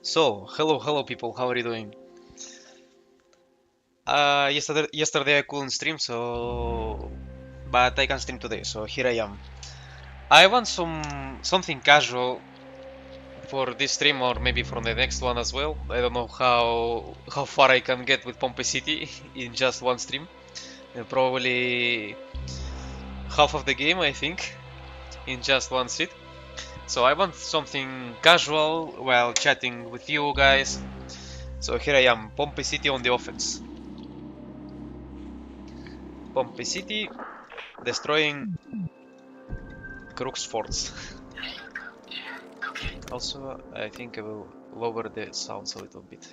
So, hello people, how are you doing? Yesterday I couldn't stream, but I can stream today, so here I am. I want something casual for this stream or maybe for the next one as well. I don't know how far I can get with Pompeii City in just one stream. Probably half of the game, I think, in just one stream. So I want something casual while chatting with you guys. So here I am, Pompeii City on the offense. Pompeii City destroying Crook's forts. Also, I think I will lower the sounds a little bit.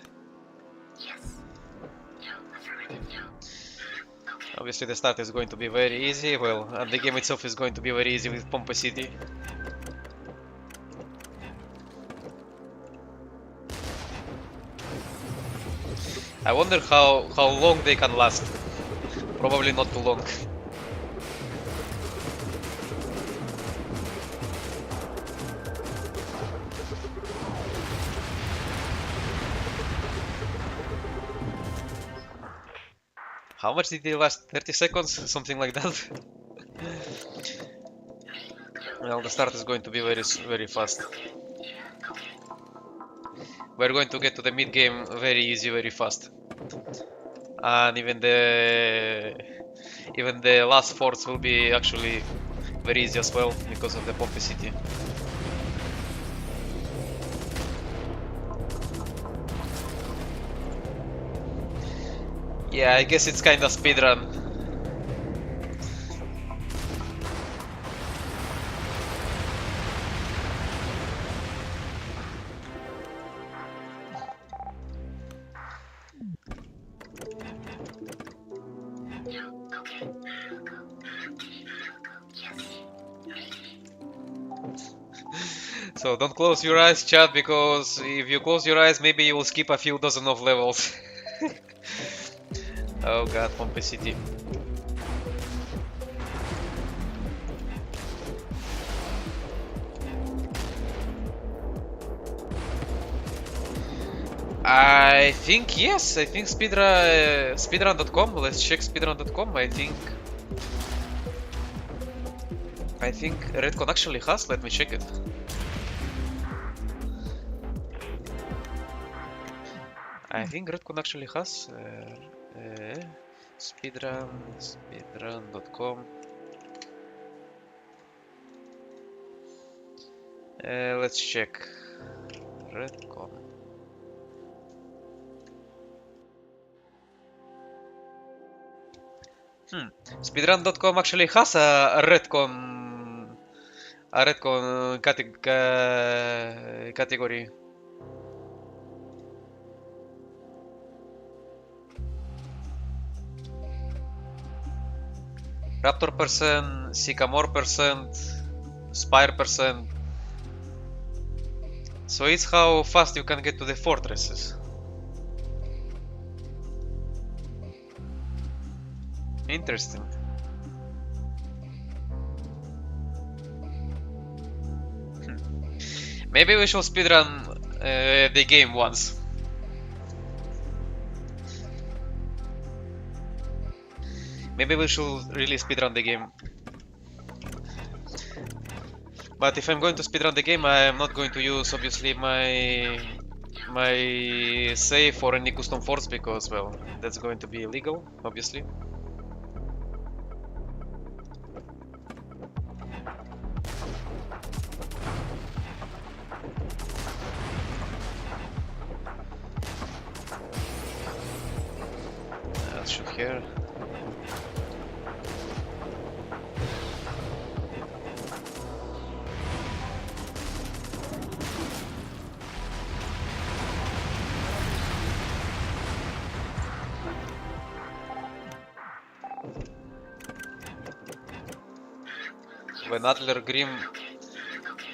Obviously the start is going to be very easy, well, and the game itself is going to be very easy with Pompeii City. I wonder how long they can last. Probably not too long. How much did they last? 30 seconds? Something like that? Well, the start is going to be very fast. We're going to get to the mid game very easy, very fast. And even the last forts will be actually very easy as well because of the Pompeii City. Yeah, I guess it's kinda speedrun. So don't close your eyes, chat, because if you close your eyes, maybe you will skip a few dozen of levels. Oh god, Pompeii City. I think yes, I think speedrun.com, let's check speedrun.com, I think Redcon actually has, let me check it. I think Redcon actually has speedrun.com. Let's check Redcon. Speedrun.com actually has a Redcon category. Raptor percent, Sycamore percent, Spire percent. So it's how fast you can get to the fortresses. Interesting. Maybe we should speedrun the game once. Maybe we should really speedrun the game. But if I'm going to speedrun the game, I am not going to use obviously my save or any custom forts because, well, that's going to be illegal, obviously. Let's shoot here. When Adler Grimm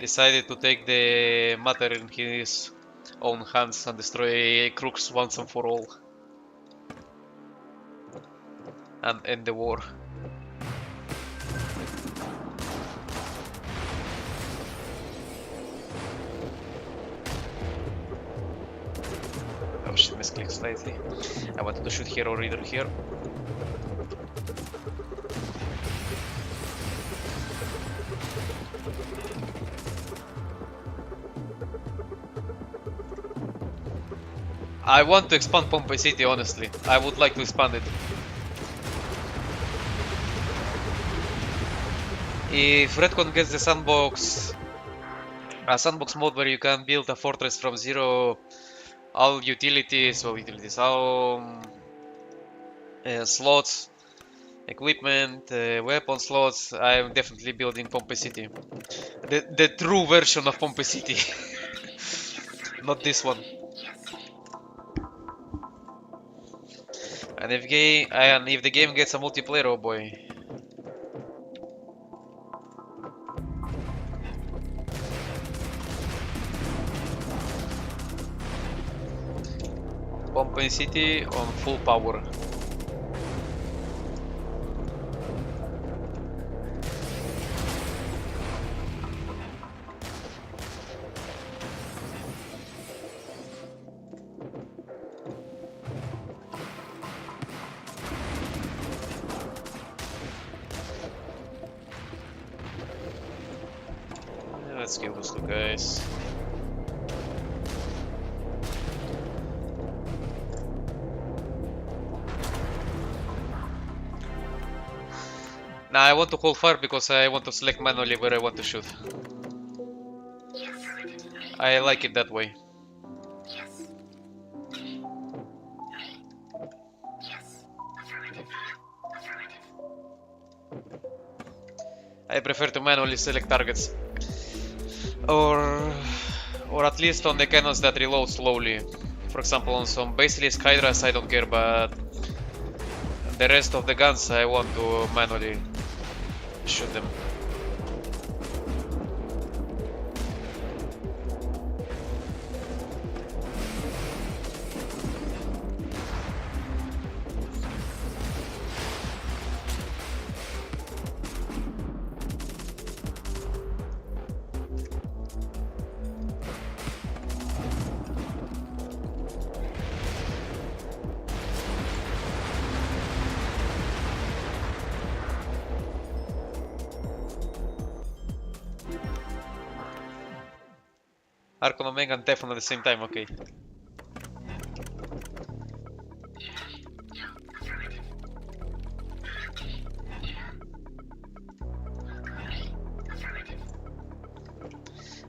decided to take the matter in his own hands and destroy Crooks once and for all. And end the war. misclick slightly. I wanted to shoot here or either here. I want to expand Pompeii City, honestly. I would like to expand it. If Redcon gets the sandbox, a sandbox mode where you can build a fortress from zero, all utilities, all slots, equipment, weapon slots, I'm definitely building Pompeii City. The true version of Pompeii City. Not this one. And if the game gets a multiplayer, oh boy. Pompeii City on full power. Let's kill those two guys. Now I want to hold fire because I want to select manually where I want to shoot. I like it that way. I prefer to manually select targets. Or at least on the cannons that reload slowly. For example, on some basilisk hydras I don't care, but the rest of the guns I want to manually shoot them. Archon, Omega and Typhon at the same time, okay.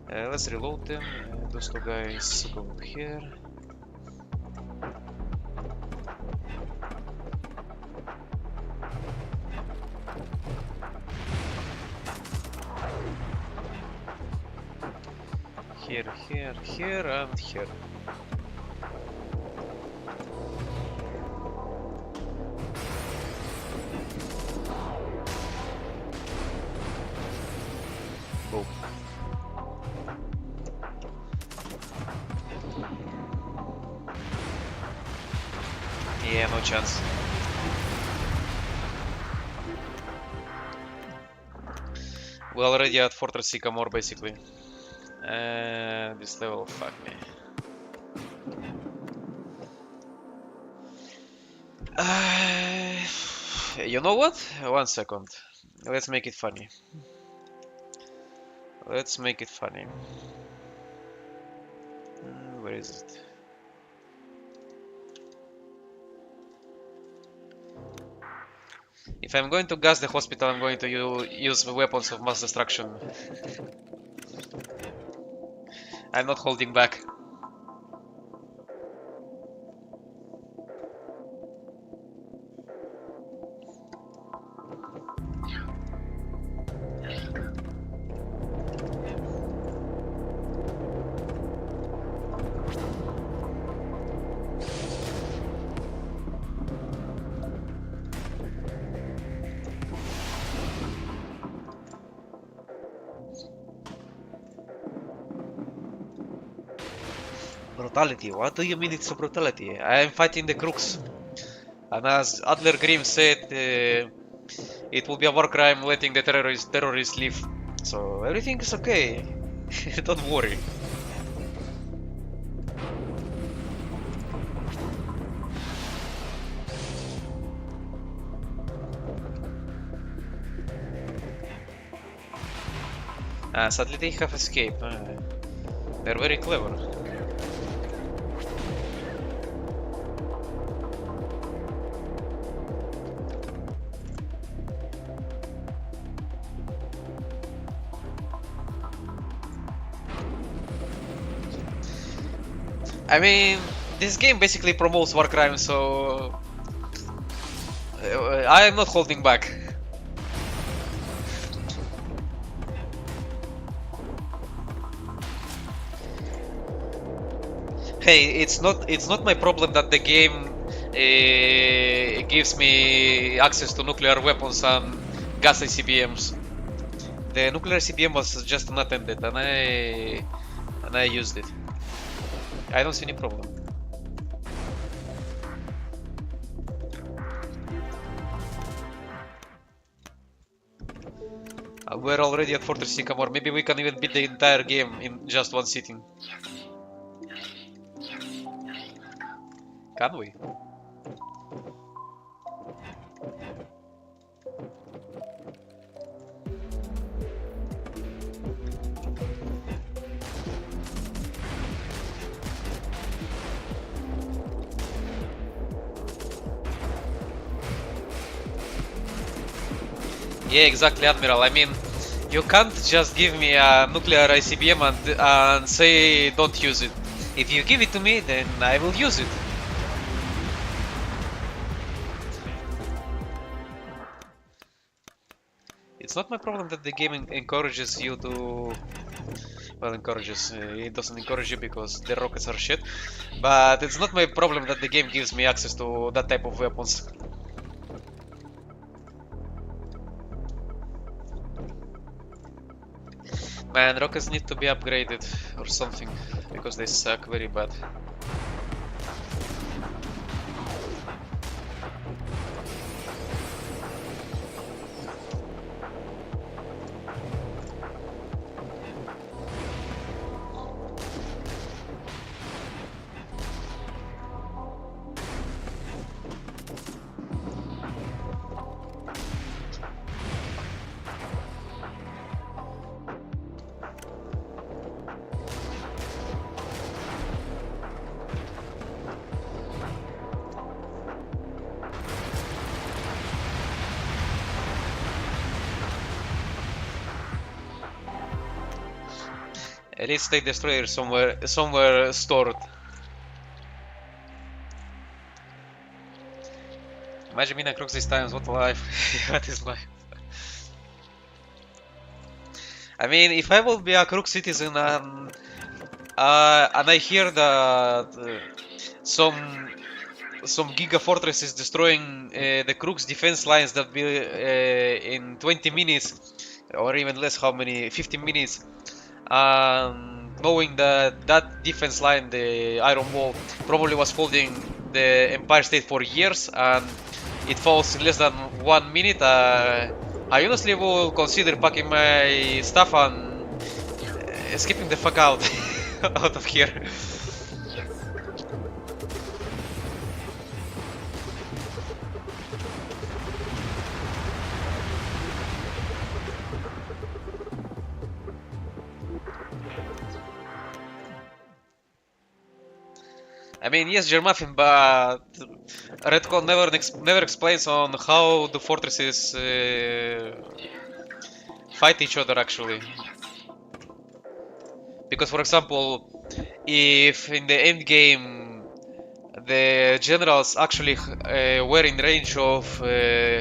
Let's reload them. Those two guys go here. Here, and here. Go. Yeah, no chance. We're already at Fortress Sycamore, basically. This level, fuck me. You know what? 1 second. Let's make it funny. Let's make it funny. Where is it? If I'm going to gas the hospital, I'm going to use the weapons of mass destruction. I'm not holding back. Brutality? What do you mean it's a brutality? I am fighting the crooks. And as Adler Grimm said, it will be a war crime letting the terrorists leave. So everything is okay. Don't worry. Sadly they have escaped. They're very clever. I mean, this game basically promotes war crimes, so I am not holding back. Hey, it's not my problem that the game gives me access to nuclear weapons and gas ICBMs. The nuclear ICBM was just unattended, and I used it. I don't see any problem. We're already at Fortress Sycamore. Maybe we can even beat the entire game in just one sitting. Can we? Yeah, exactly, Admiral. I mean, you can't just give me a nuclear ICBM and say don't use it. If you give it to me, then I will use it. It's not my problem that the game encourages you to... Well, encourages. It doesn't encourage you because the rockets are shit. But it's not my problem that the game gives me access to that type of weapons. Man, rockets need to be upgraded or something, because they suck very bad. Elite State Destroyer somewhere stored. Imagine being a crux these times, what a life. What is life? I mean, if I will be a crook citizen and I hear that some giga fortress is destroying the crooks defense lines that will in 20 minutes or even less, how many, 15 minutes, knowing that that defense line, the iron wall, probably was holding the Empire State for years and it falls in less than 1 minute, I honestly will consider packing my stuff and escaping the fuck out out of here. I mean, yes, Germuffin, but Redcon never explains on how the fortresses fight each other actually. Because, for example, if in the end game the generals actually were in range of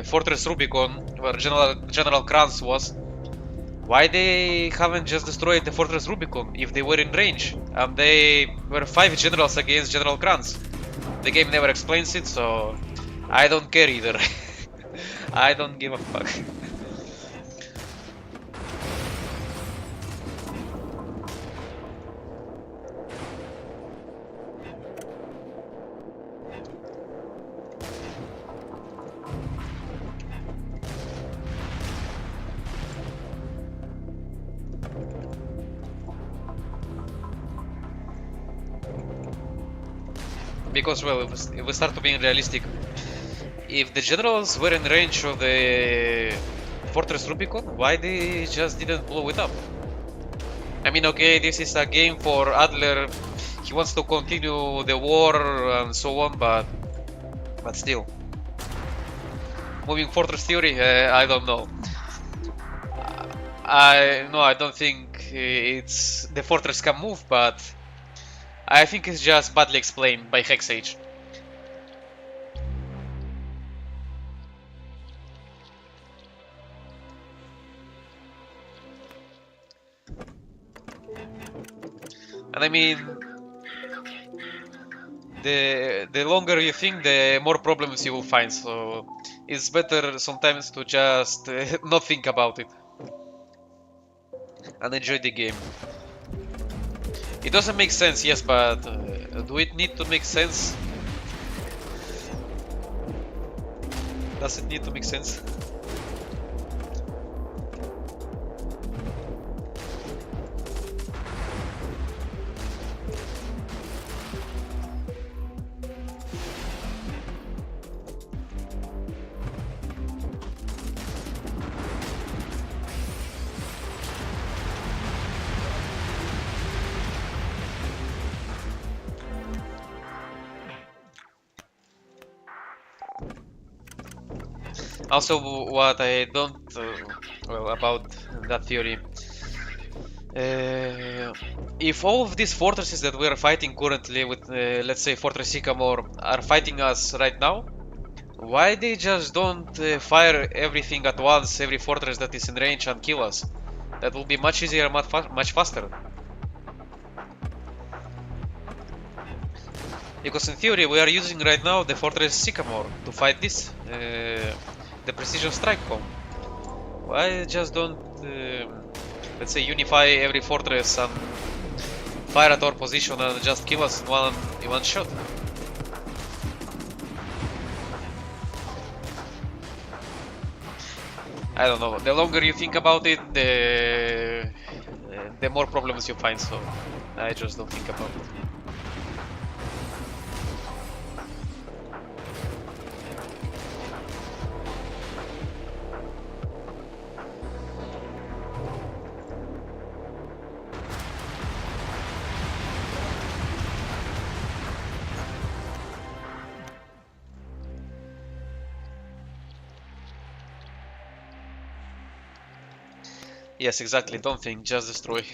Fortress Rubicon, where General Kranz was, why they haven't just destroyed the Fortress Rubicon if they were in range? And they were 5 generals against General Kranz. The game never explains it, so I don't care either. I don't give a fuck. Because, well, if we start to being realistic, if the generals were in range of the Fortress Rubicon, why they just didn't blow it up? I mean, okay, this is a game for Adler. He wants to continue the war and so on, but still. Moving Fortress Theory, I don't know. I don't think it's the fortress can move, but I think it's just badly explained by Hexage. And I mean, the longer you think, the more problems you will find. So it's better sometimes to just not think about it and enjoy the game. It doesn't make sense, yes, but do it need to make sense? Does it need to make sense? Also, what I don't well about that theory. If all of these fortresses that we are fighting currently with, let's say, Fortress Sycamore, are fighting us right now, why they just don't fire everything at once, every fortress that is in range, and kill us? That will be much easier, much faster. Because in theory, we are using right now the Fortress Sycamore to fight this, the Precision Strike Home. Why just don't, let's say, unify every fortress and fire at our position and just kill us in one shot? I don't know. The longer you think about it, the more problems you find. So I just don't think about it. Yes, exactly. Don't think, just destroy.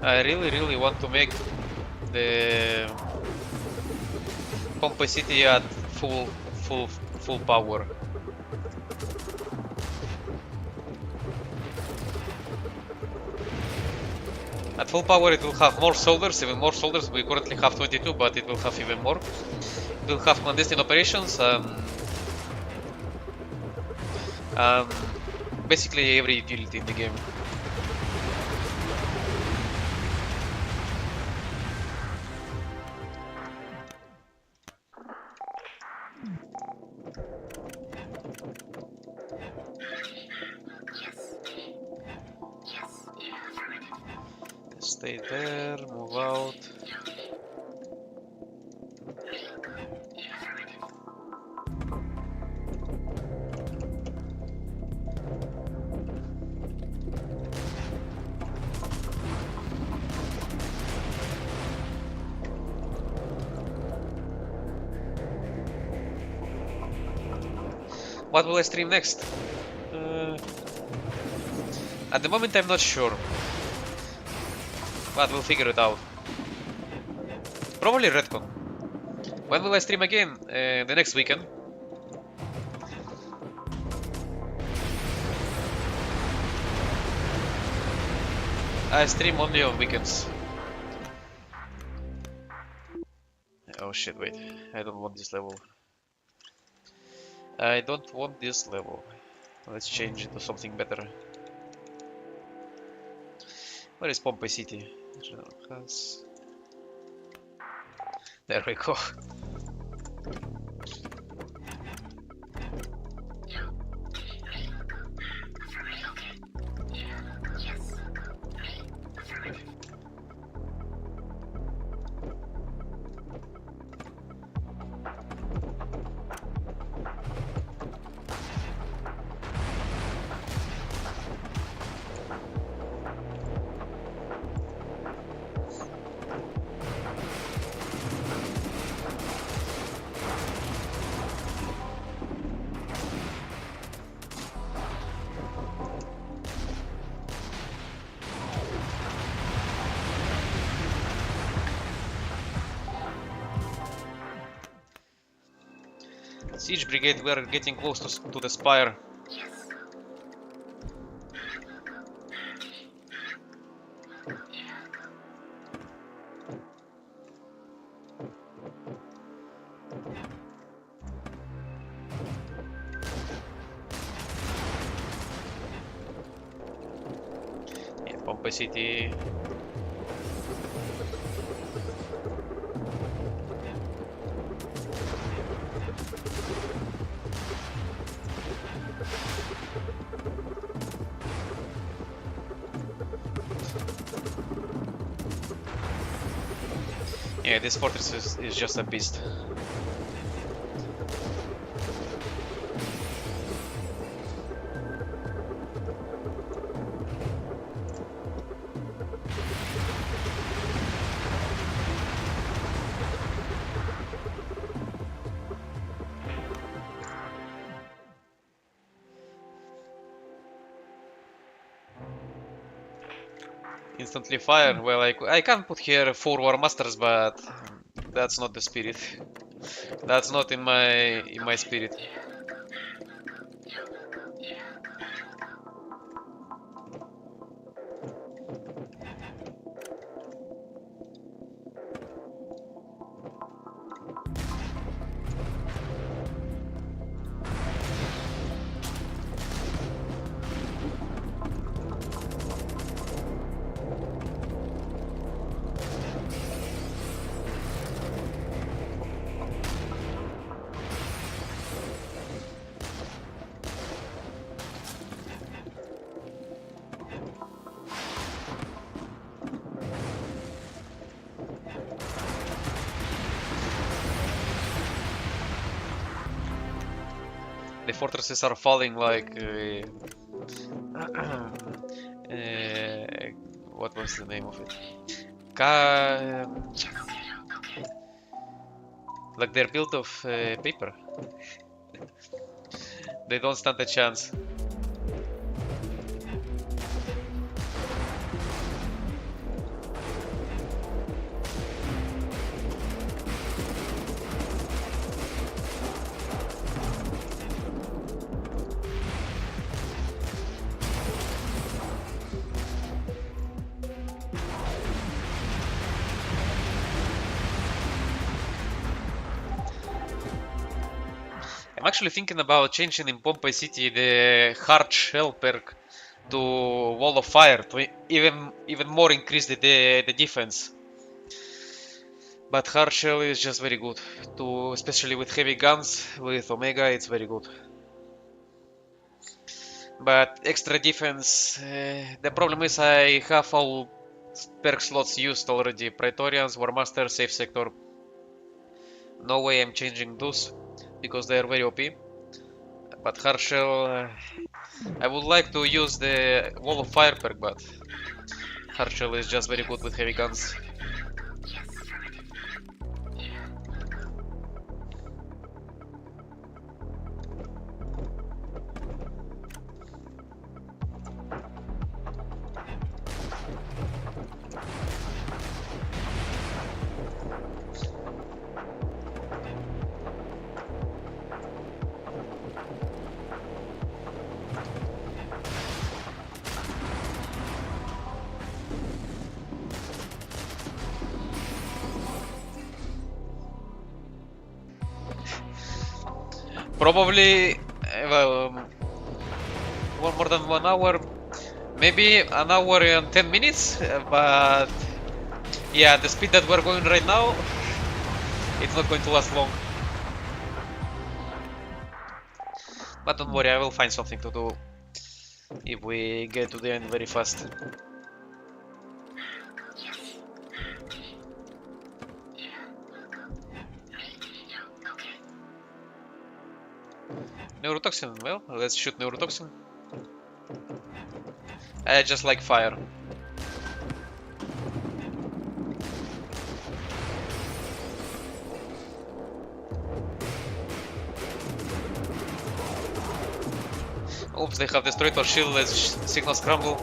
I really want to make the Pompeii City at full power. At full power it will have more soldiers, even more soldiers. We currently have 22, but it will have even more. It will have clandestine operations and basically every utility in the game. Stay there, move out. What will I stream next? At the moment I'm not sure, but we'll figure it out. Probably Redcon. When will I stream again? The next weekend. I stream only on weekends. Oh shit, wait. I don't want this level. I don't want this level. Let's change it to something better. Where is Pompeii City? There we go. Siege Brigade, we are getting close to the spire. Yeah, Pompeii City. Yeah, this fortress is just a beast. Instantly fire. Well, I can put here 4 War Masters, but that's not the spirit. That's not in my spirit. The fortresses are falling like what was the name of it? Like they're built of paper. They don't stand a chance. I'm actually thinking about changing in Pompeii City the hard shell perk to Wall of Fire to even more increase the defense. But hard shell is just very good, especially with heavy guns with Omega. It's very good. But extra defense, the problem is I have all perk slots used already. Praetorians, War Master, Safe Sector. No way I'm changing those because they are very OP. But hard shell, I would like to use the Wall of Fire perk, but hard shell is just very good with heavy guns. Probably, well, more than 1 hour, maybe an hour and 10 minutes, but yeah, the speed that we're going right now, it's not going to last long. But don't worry, I will find something to do if we get to the end very fast. Neurotoxin, well, let's shoot neurotoxin. I just like fire. Oops, they have destroyed our shield, let's signal scramble.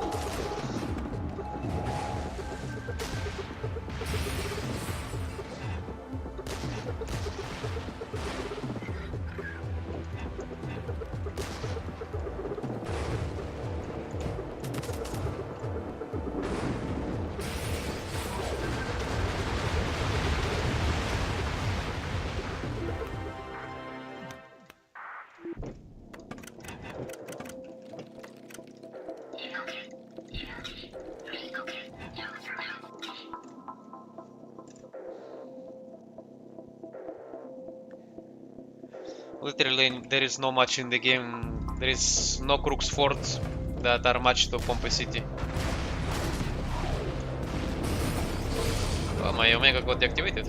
Literally, there is no much in the game. There is no crooks forts that are matched to Pompeii City. Oh, my Omega got deactivated.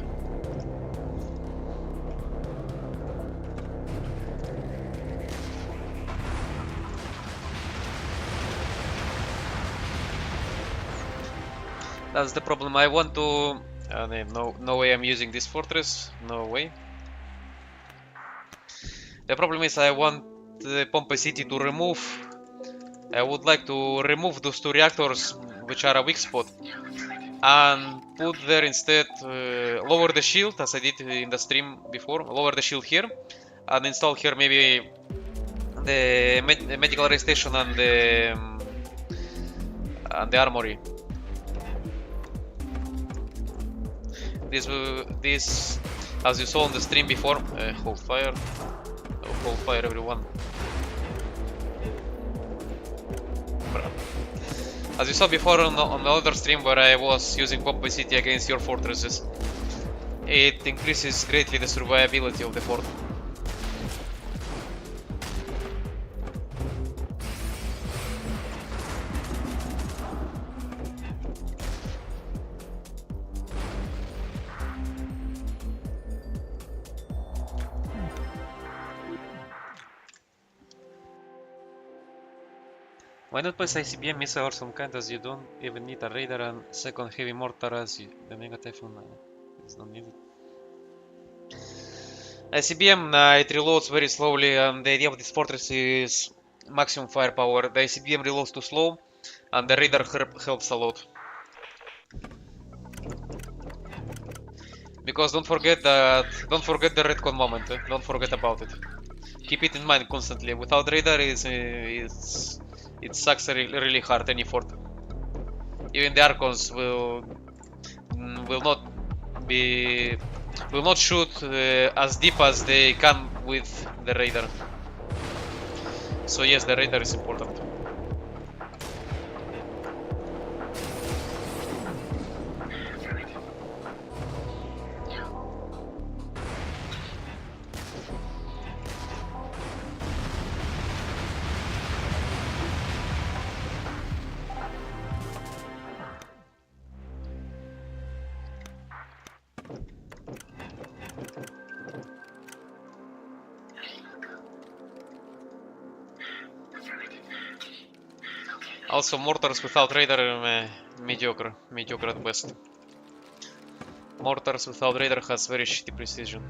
That's the problem. I want to... no way I'm using this fortress. No way. The problem is I want the Pompeii City to remove... I would like to remove those two reactors, which are a weak spot, and put there instead, lower the shield, as I did in the stream before, lower the shield here, and install here maybe the medical race station and the armory. This, as you saw on the stream before, hold fire. Hold fire, everyone. As you saw before on the other stream where I was using Pompeii City against your fortresses, it increases greatly the survivability of the fort. Why not place ICBM missile or some kind, as you don't even need a radar, and second heavy mortar as the Mega Typhoon is not needed. ICBM, it reloads very slowly, and the idea of this fortress is maximum firepower. The ICBM reloads too slow, and the radar helps a lot. Because don't forget the retcon moment, don't forget about it. Keep it in mind constantly. Without radar, it sucks really hard, any fort. Even the Archons will not shoot as deep as they can with the radar. So yes, the radar is important. Also, mortars without radar, mediocre at best. Mortars without radar has very shitty precision.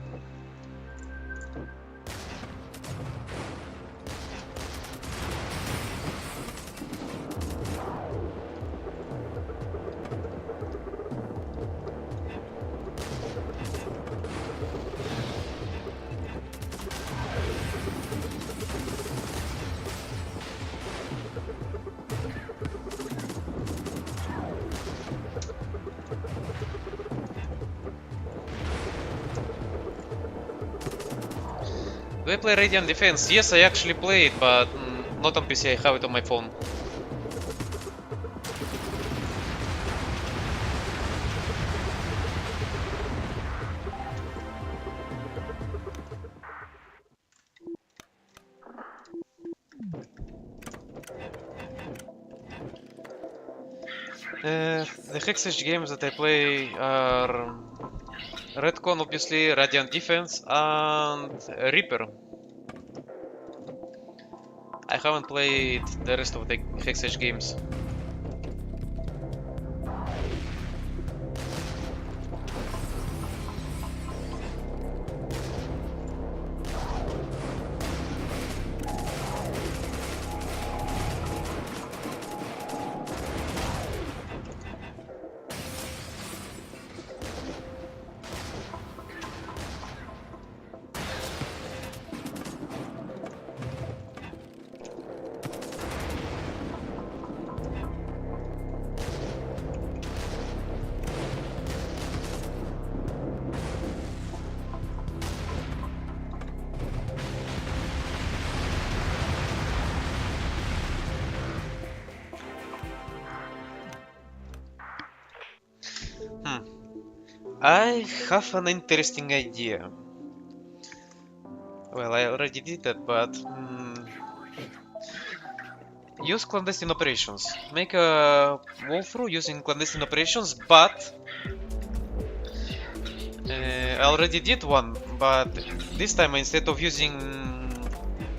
Do I play Radiant Defense? Yes, I actually play it, but not on PC, I have it on my phone. The Hexage games that I play are Redcon, obviously, Radiant Defense, and Reaper. I haven't played the rest of the Hexage games. I have an interesting idea. Well, I already did that, but use clandestine operations. Make a walkthrough using clandestine operations, but I already did one, but this time instead of using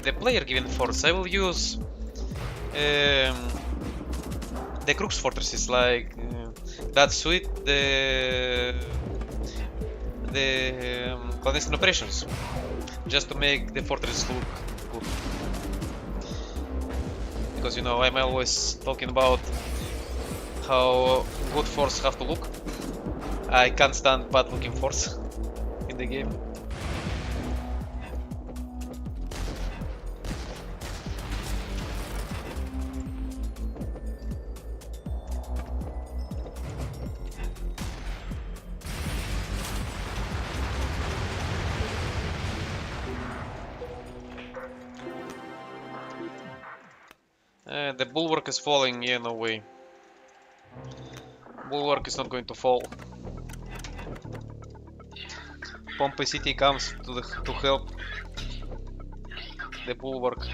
the player given force, I will use the Crux fortresses, like that suite, the clandestine operations, just to make the fortress look good. Because you know, I'm always talking about how good force have to look. I can't stand bad looking force in the game. The bulwark is falling, yeah, no way. Bulwark is not going to fall. Pompeii City comes to help the bulwark.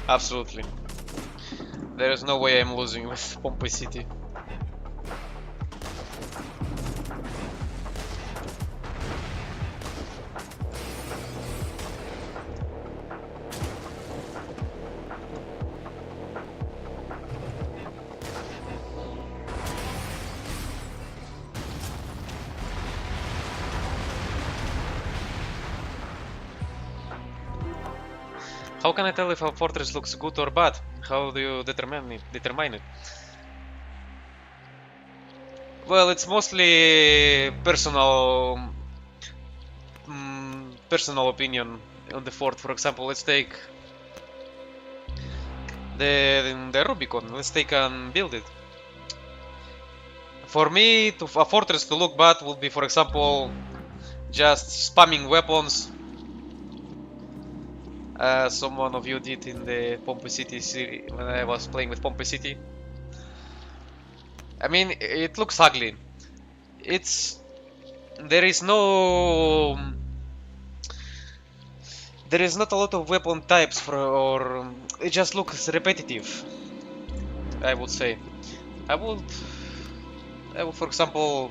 Absolutely. There is no way I'm losing with Pompeii City. How can I tell if a fortress looks good or bad? How do you determine it? Well, it's mostly personal opinion on the fort. For example, let's take the Rubicon. Let's take and build it. For me, a fortress to look bad would be, for example, just spamming weapons, as some of you did in the Pompeii City series when I was playing with Pompeii City. I mean, it looks ugly. There is not a lot of weapon types or it just looks repetitive, I would say. I would, for example,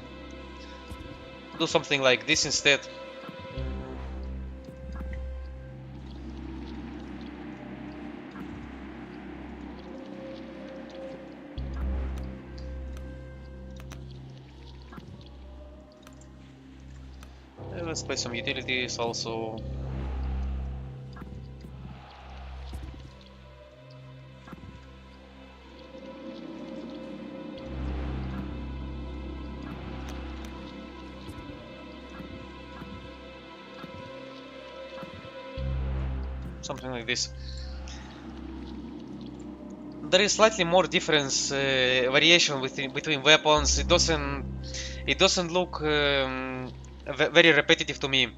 do something like this instead. Let's play some utilities also. Something like this. There is slightly more difference, variation between weapons. It doesn't look very repetitive to me.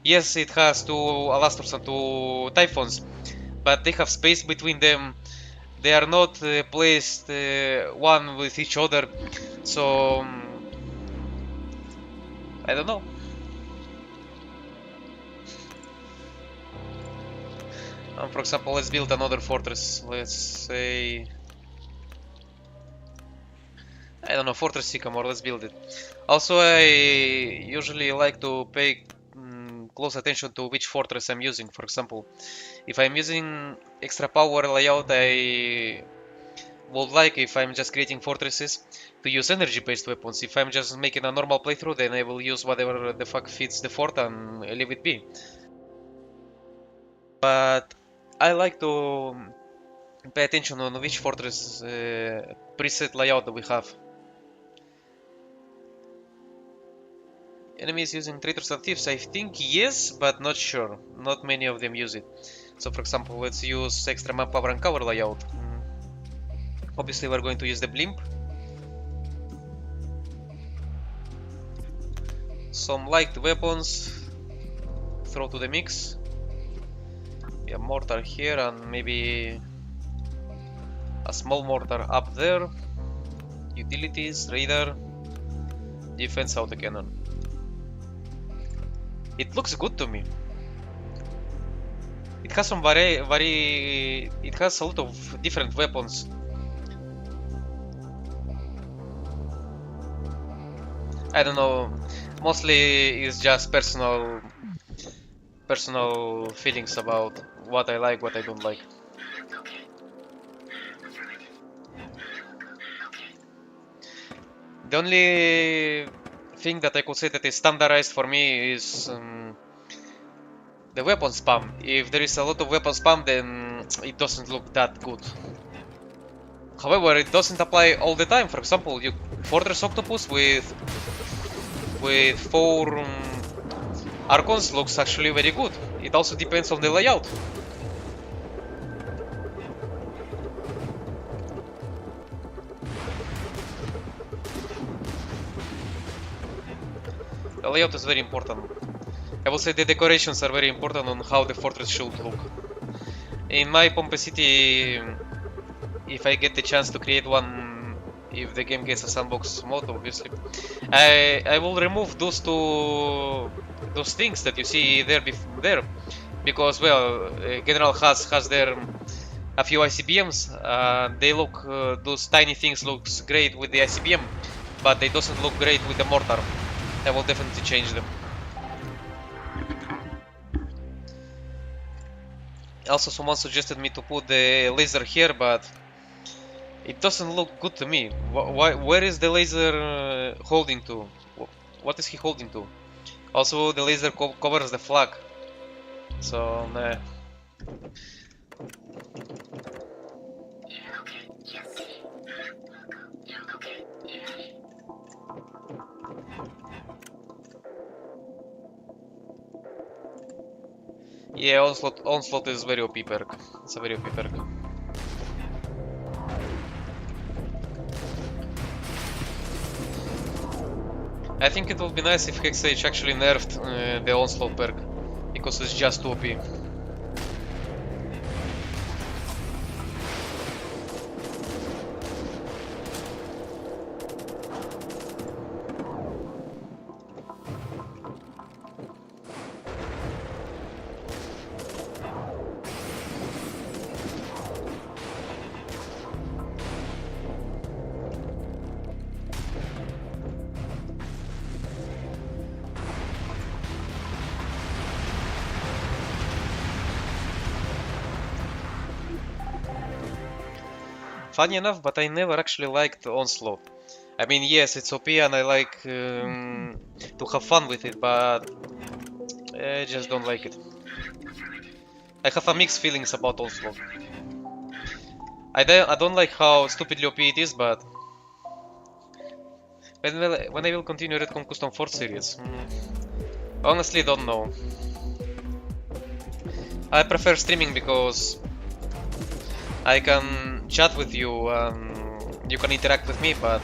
Yes, it has two Alastors and two Typhons, but they have space between them. They are not placed one with each other, so I don't know. For example, let's build another fortress. Let's say, I don't know, Fortress Sycamore. Let's build it. Also, I usually like to pay close attention to which fortress I'm using. For example, if I'm using extra power layout, I would like, if I'm just creating fortresses, to use energy-based weapons. If I'm just making a normal playthrough, then I will use whatever the fuck fits the fort and leave it be. But I like to pay attention on which fortress preset layout that we have. Enemies using traitors and thieves, I think yes, but not sure. Not many of them use it. So for example, let's use extra map power and cover layout. Obviously we're going to use the blimp. Some light weapons, throw to the mix. A mortar here and maybe a small mortar up there. Utilities, radar, defense autocannon. It looks good to me. It has some it has a lot of different weapons. I don't know, mostly it's just personal feelings about what I like, what I don't like. The only thing that I could say that is standardized for me is the weapon spam. If there is a lot of weapon spam, then it doesn't look that good. However, it doesn't apply all the time. For example, you Fortress Octopus with 4 Archons looks actually very good. It also depends on the layout. The layout is very important. I will say the decorations are very important on how the fortress should look. In my Pompeii City, if I get the chance to create one, if the game gets a sandbox mode, obviously, I will remove those things that you see there, because well, General has there a few ICBMs. They look, those tiny things looks great with the ICBM, but they doesn't look great with the mortar. I will definitely change them. Also, someone suggested me to put the laser here, but it doesn't look good to me. Where is the laser holding to? What is he holding to? Also, the laser covers the flag, so nah. Yeah, onslaught is very OP perk. It's a very OP perk. I think it would be nice if Hexage actually nerfed the onslaught perk, because it's just too OP. Funny enough, but I never actually liked Onslaught. I mean, yes, it's OP and I like to have fun with it, but I just don't like it. I have a mixed feelings about Onslaught. I don't like how stupidly OP it is, but when I will continue Redcon Custom Force series, honestly don't know. I prefer streaming because I can chat with you, you can interact with me, but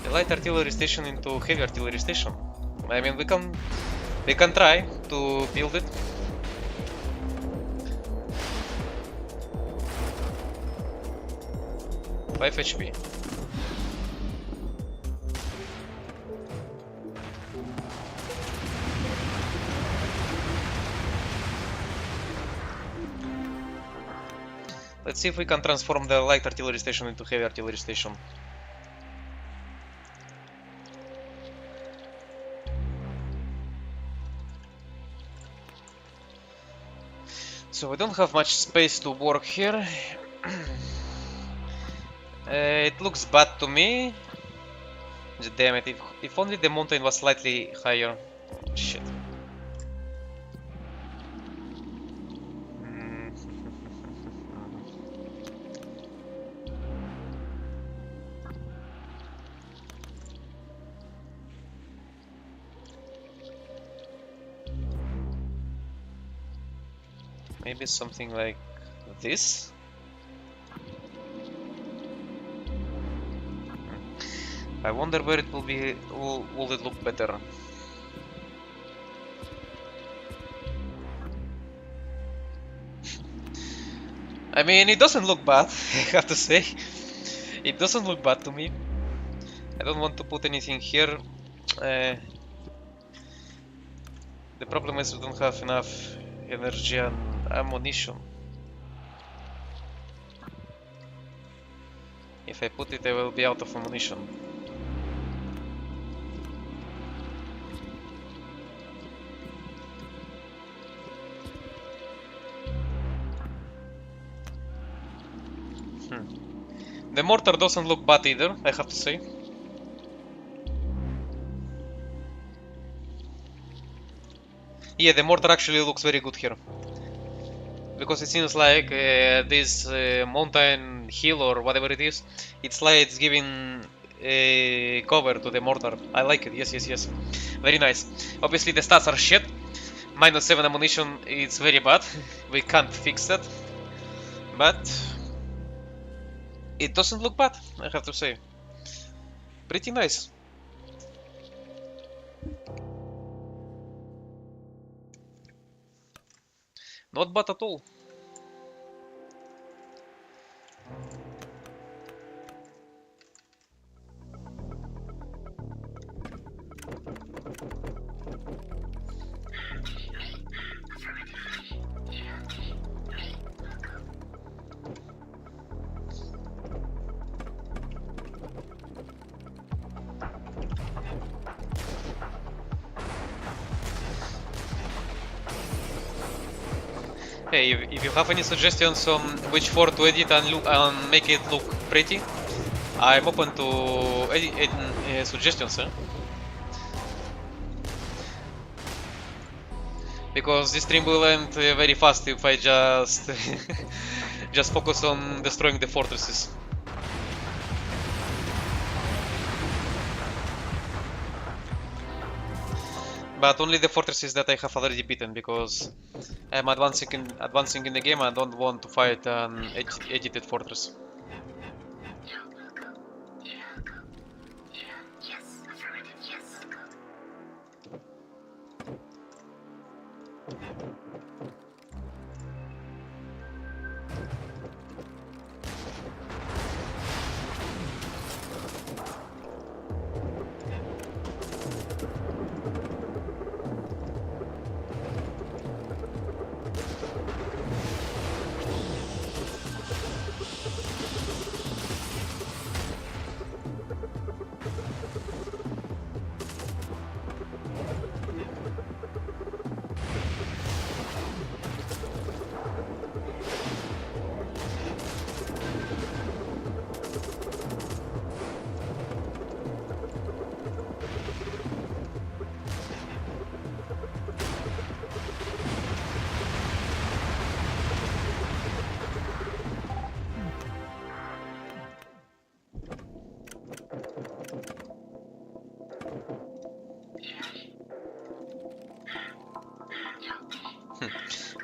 the light artillery station into heavy artillery station. I mean, we can try to build it. Five HP. Let's see if we can transform the light artillery station into heavy artillery station. So we don't have much space to work here. It looks bad to me. Damn it, if only the mountain was slightly higher. Shit. Maybe something like this? I wonder where it will be. Will it look better? I mean, it doesn't look bad, I have to say. It doesn't look bad to me. I don't want to put anything here. The problem is we don't have enough energy and ammunition. If I put it, I will be out of ammunition. The mortar doesn't look bad either, I have to say. Yeah, the mortar actually looks very good here. Because it seems like this mountain hill or whatever it is, it's like it's giving cover to the mortar. I like it, yes, yes, yes. Very nice. Obviously the stats are shit. -7 ammunition is very bad. We can't fix that. But it doesn't look bad, I have to say. Pretty nice. Not bad at all. Hey, if you have any suggestions on which fort to edit and make it look pretty, I'm open to suggestions, because this stream will end very fast if I just just focus on destroying the fortresses. But only the fortresses that I have already beaten, because I'm advancing in the game. I don't want to fight an edited fortress.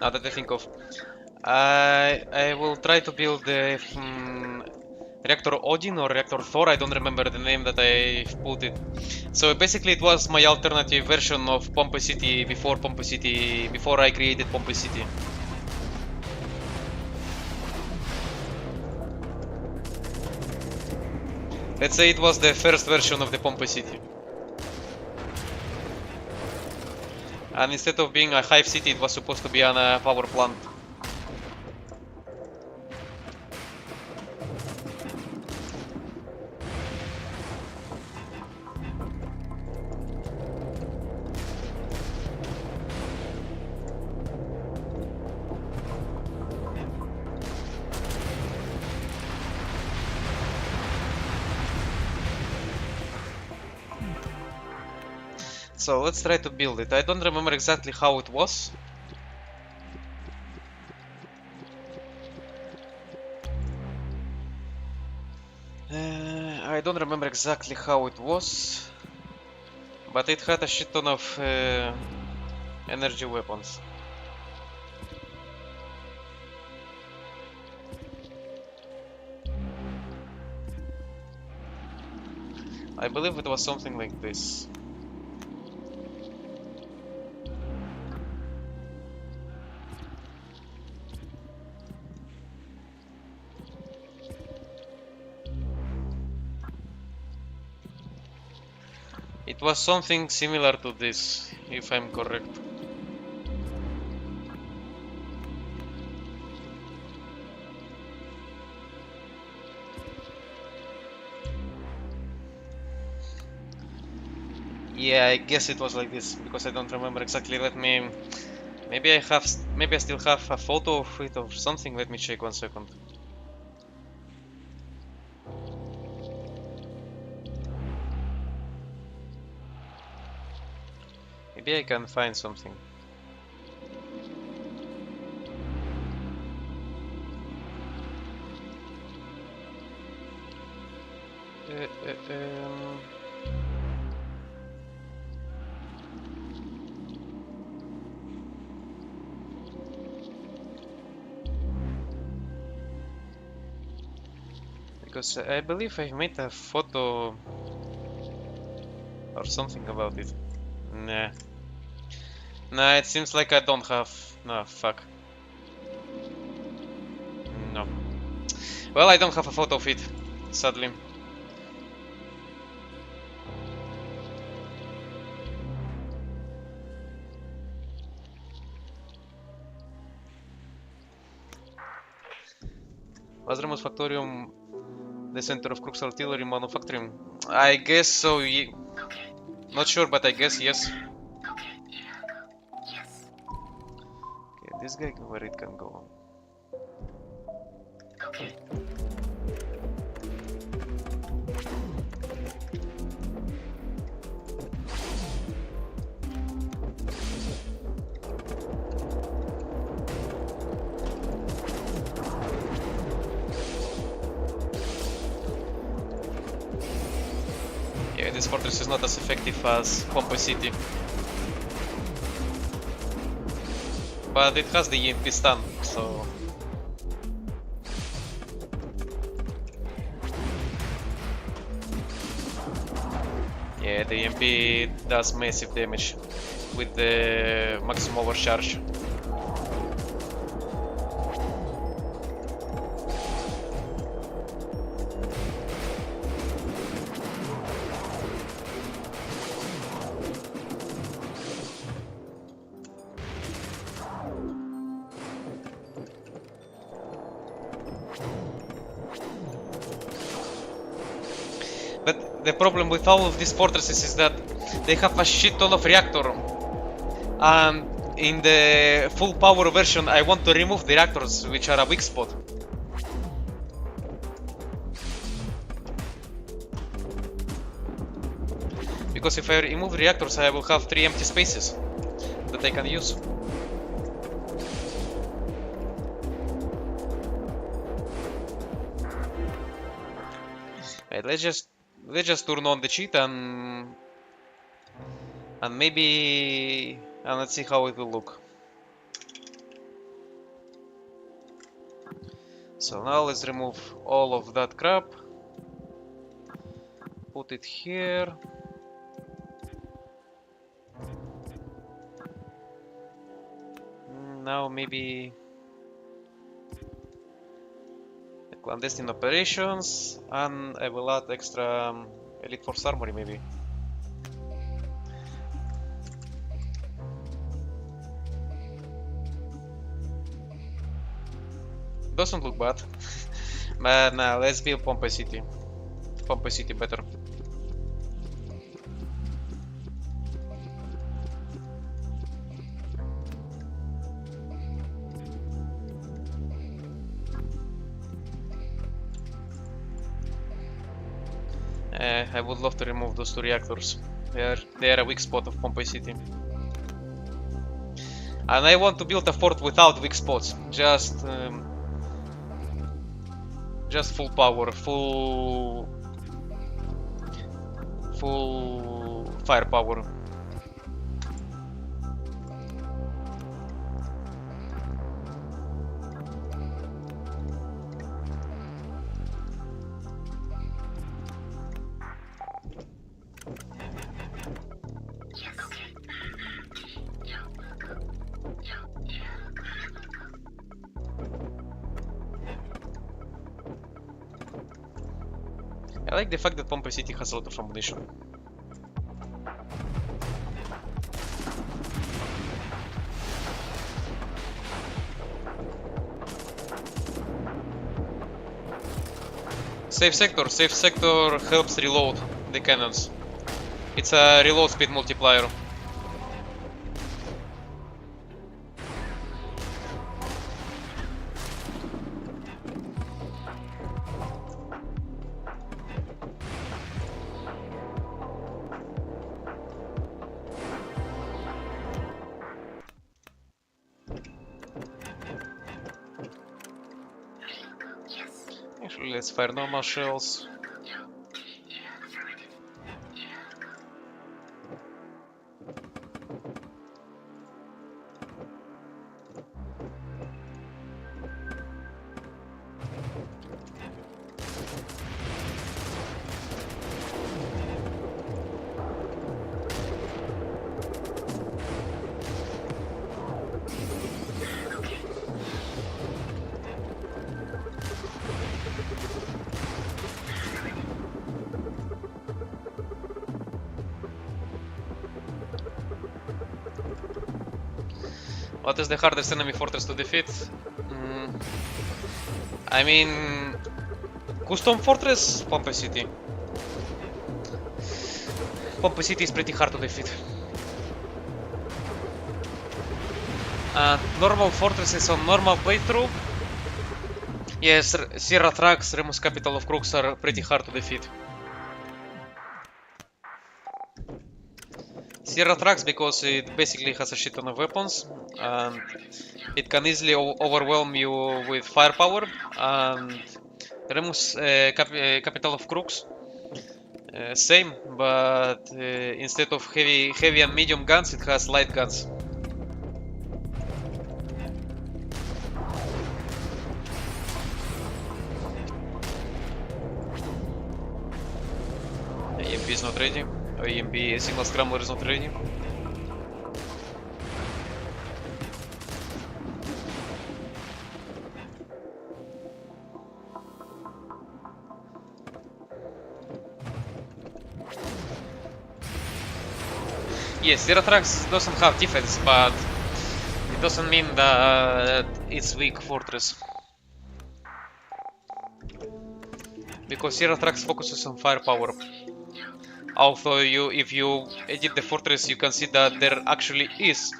Now that I think of, I will try to build the Reactor Odin or Reactor Thor, I don't remember the name that I put it. So basically it was my alternative version of Pompeii City before I created Pompeii City. Let's say it was the first version of the Pompeii City. And instead of being a hive city, it was supposed to be on a power plant. So let's try to build it. I don't remember exactly how it was. I don't remember exactly how it was, but it had a shit ton of energy weapons. I believe it was something like this. It was something similar to this, if I'm correct. Yeah, I guess it was like this, because I don't remember exactly. Let me... Maybe I still have a photo of it or something. Let me check 1 second. Maybe I can find something. Um... Because I believe I made a photo or something about it. Nah. Nah, it seems like I don't have... No, fuck. No. Well, I don't have a photo of it, sadly. Was Remus Factorium the center of Crook's artillery manufacturing? I guess so. Not sure, but I guess yes. Okay, this guy, where it can go. Yeah, this fortress is not as effective as Pompeii City. But it has the EMP stun, so... Yeah, the EMP does massive damage with the maximum overcharge. But the problem with all of these fortresses is that they have a shit ton of reactor. And in the full power version, I want to remove the reactors, which are a weak spot. Because if I remove the reactors, I will have 3 empty spaces that I can use. Right, let's just turn on the cheat and maybe let's see how it will look. So now let's remove all of that crap. Put it here. Now maybe the clandestine operations, and I will add extra Elite Force Armory maybe. Doesn't look bad. But now let's build Pompeii City. Pompeii City better. I would love to remove those two reactors. They are a weak spot of Pompeii City. And I want to build a fort without weak spots. Just full power, full firepower. I like the fact that Pompeii City has a lot of ammunition. Safe sector helps reload the cannons. It's a reload speed multiplier. Actually, let's fire normal shells. What is the hardest enemy fortress to defeat? I mean, custom fortress, Pompeii City. Pompeii City is pretty hard to defeat. Normal fortresses on normal playthrough. Yes, Sierra Thrax, Remus Capital of Crooks are pretty hard to defeat. Sierra Thrax because it basically has a shit ton of weapons and it can easily overwhelm you with firepower, and Remus Capital of Crooks same, but instead of heavy and medium guns it has light guns. EMP is not ready. EMP signal scrambler is not ready. Yes, Sierra Thrax doesn't have defense, but it doesn't mean that it's weak fortress. Because Sierra Thrax focuses on firepower. Although if you edit the fortress, you can see that there actually is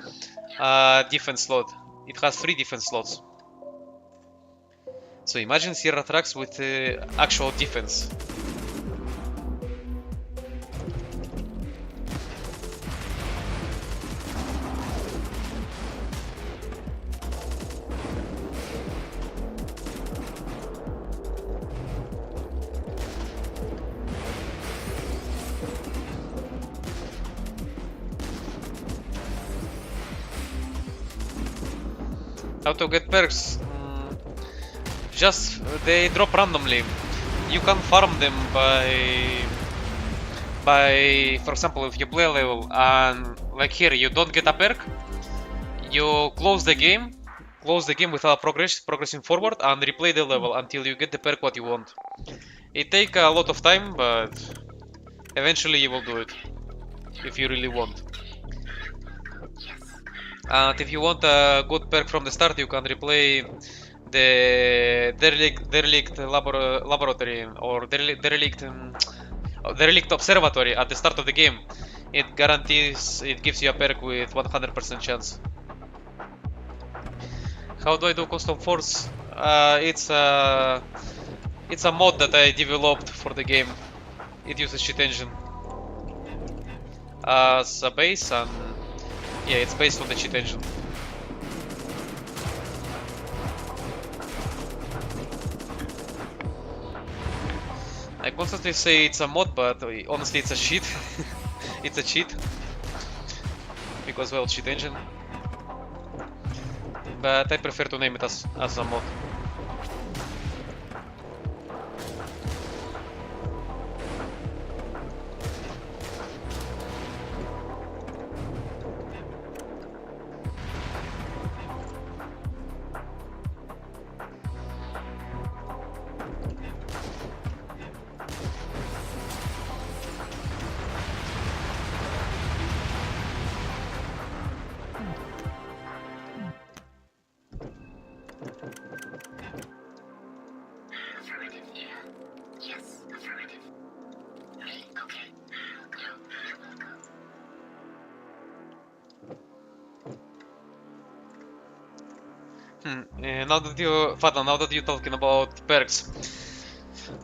a defense slot. It has 3 defense slots. So imagine Sierra Thrax with actual defense. How to get perks? Just they drop randomly. You can farm them by, for example, if you play a level and like here you don't get a perk, you close the game without progressing forward and replay the level until you get the perk what you want. It take a lot of time, but eventually you will do it if you really want. And if you want a good perk from the start, you can replay the derelict laboratory or derelict observatory at the start of the game. It guarantees, it gives you a perk with 100% chance. How do I do custom force? It's a mod that I developed for the game. It uses cheat engine as a base, and yeah, it's based on the cheat engine. I constantly say it's a mod, but honestly it's a cheat. It's a cheat. Because, well, cheat engine. But I prefer to name it as a mod. Now that you're talking about perks,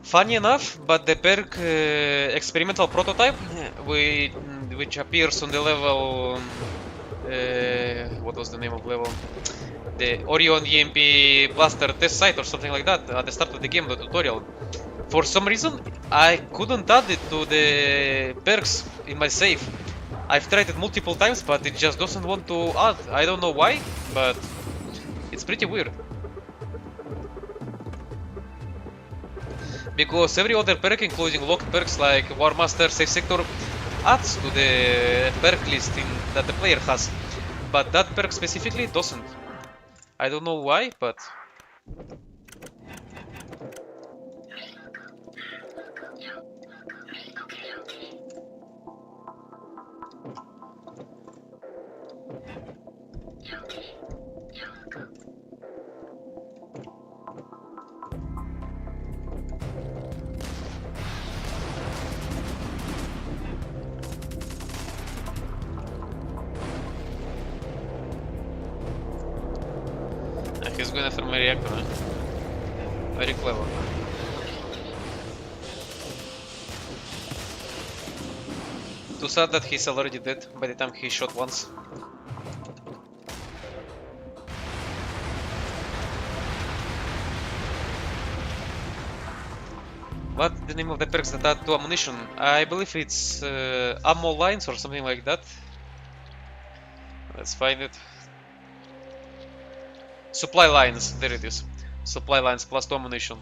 funny enough, but the perk experimental prototype, which appears on the level, what was the name of level? The Orion EMP Blaster test site or something like that at the start of the game, the tutorial. For some reason, I couldn't add it to the perks in my save. I've tried it multiple times, but it just doesn't want to add. I don't know why, but it's pretty weird. Because every other perk, including locked perks like War Master, Safe Sector, adds to the perk list that the player has. But that perk specifically doesn't. I don't know why, but... He's going after my reactor, huh? Very clever. Too sad that he's already dead by the time he shot once. What's the name of the perks that add to ammunition? I believe it's ammo lines or something like that. Let's find it. Supply lines, there it is. Supply lines plus 2 ammunition.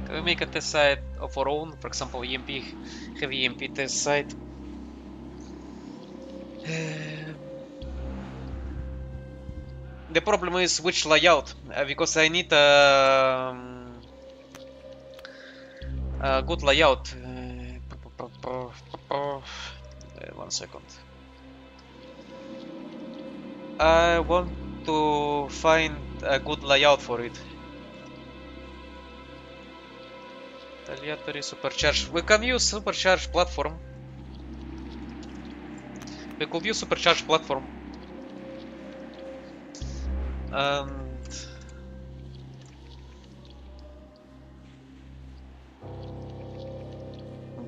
Can we make a test site of our own? For example, EMP, heavy EMP test site. The problem is which layout, because I need a good layout. 1 second. I want to find a good layout for it. Retaliatory supercharge. We can use supercharged platform. We could use supercharged platform. And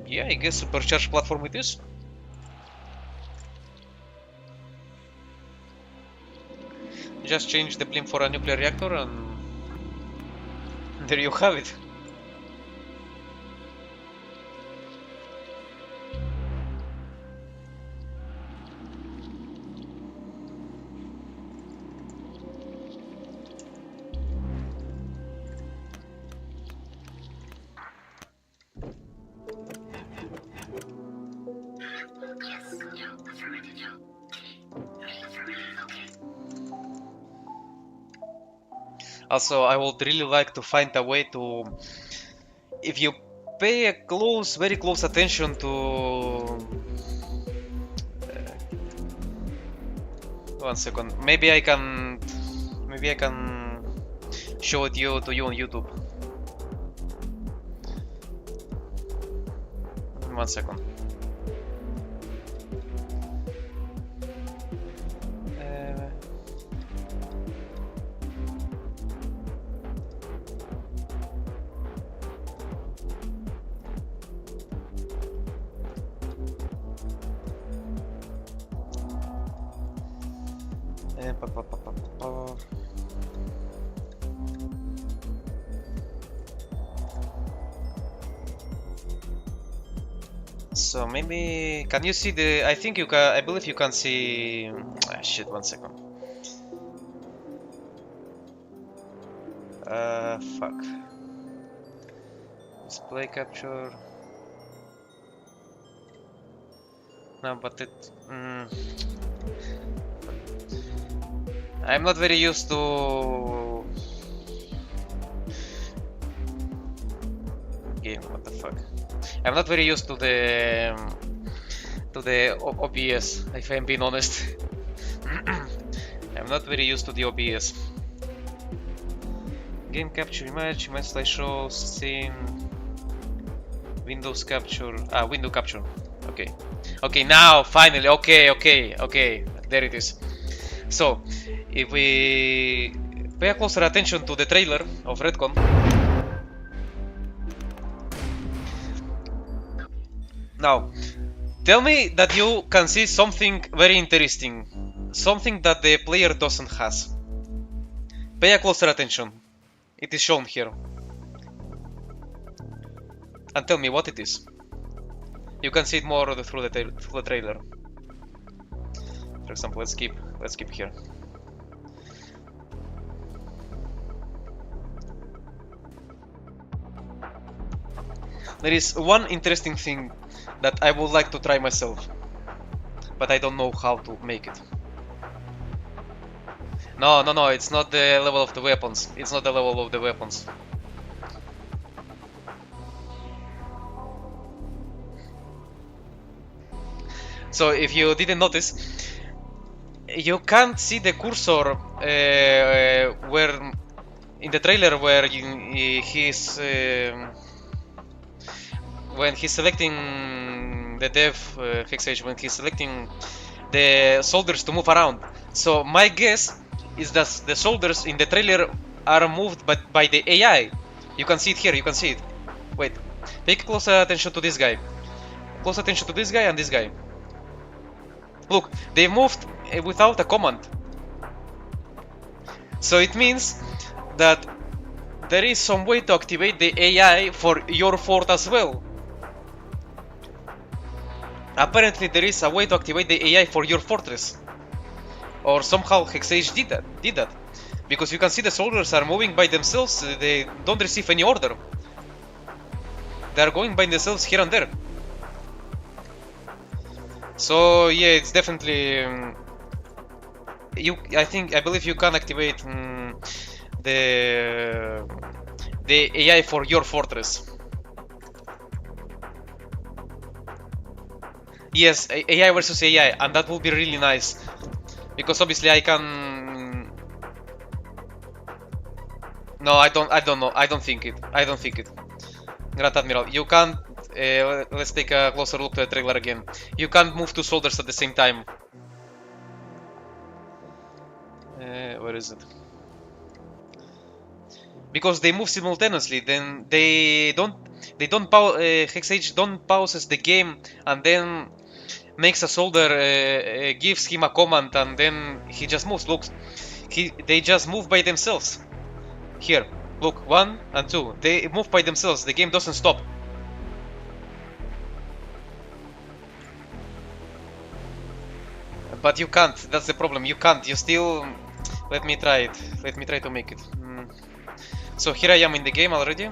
yeah, I guess supercharged platform it is. Just change the blimp for a nuclear reactor and there you have it. Also, I would really like to find a way to... If you pay a very close attention to... one second. Maybe I can show it to you on YouTube. 1 second. So maybe can you see the? I think you can. I believe you can see. Shit! 1 second. Fuck. Display capture. No, but it. I'm not very used to. Game. What the fuck? I'm not very used to the OBS, if I'm being honest. I'm not very used to the OBS. Game capture image slideshow, scene, Windows capture, window capture. Okay, okay, now finally, okay, there it is. So, if we pay a closer attention to the trailer of Redcon. Now, tell me that you can see something very interesting, something that the player doesn't has. Pay a closer attention. It is shown here. And tell me what it is. You can see it more through the trailer. For example, let's keep here. There is one interesting thing that I would like to try myself, but I don't know how to make it. No, it's not the level of the weapons. It's not the level of the weapons. So if you didn't notice, you can't see the cursor where in the trailer where he's when he's selecting the dev fixation, when he's selecting the soldiers to move around. So my guess is that the soldiers in the trailer are moved by the AI. You can see it here, you can see it. Wait, pay close attention to this guy. Close attention to this guy and this guy. Look, they moved without a command. So it means that there is some way to activate the AI for your fort as well. Apparently there is a way to activate the AI for your fortress. Or somehow Hexage did that. Because you can see the soldiers are moving by themselves, they don't receive any order. They are going by themselves here and there. So yeah, it's definitely I believe you can activate the AI for your fortress. Yes, AI versus AI, and that would be really nice, because obviously I can. No, I don't know. I don't think it. Grand Admiral, you can't. Let's take a closer look at the trailer again. You can't move two soldiers at the same time. Where is it? Because they move simultaneously. Then Hexage don't pauses the game and then makes a soldier, gives him a command, and then he just moves. Look, they just move by themselves. Here, look, 1 and 2. They move by themselves. The game doesn't stop. But you can't. That's the problem. You can't. You still. Let me try it. Let me try to make it. So here I am in the game already.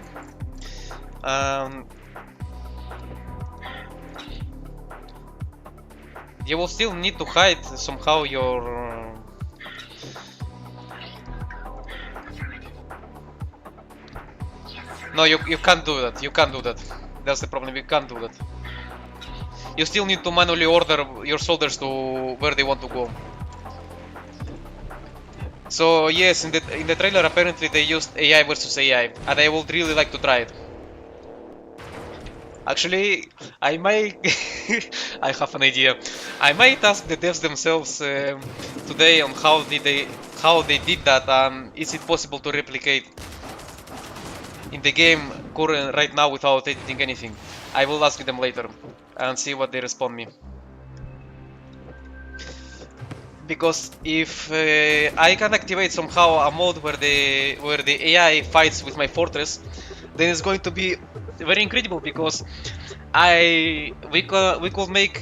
You will still need to hide somehow your. No, you can't do that. You can't do that. That's the problem. You can't do that. You still need to manually order your soldiers to where they want to go. So yes, in the trailer apparently they used AI versus AI, and I would really like to try it. Actually, I might. I have an idea. I might ask the devs themselves today on how they did that, and is it possible to replicate in the game current right now without editing anything. I will ask them later and see what they respond me. Because if I can activate somehow a mode where the AI fights with my fortress, then it's going to be very incredible. Because we could make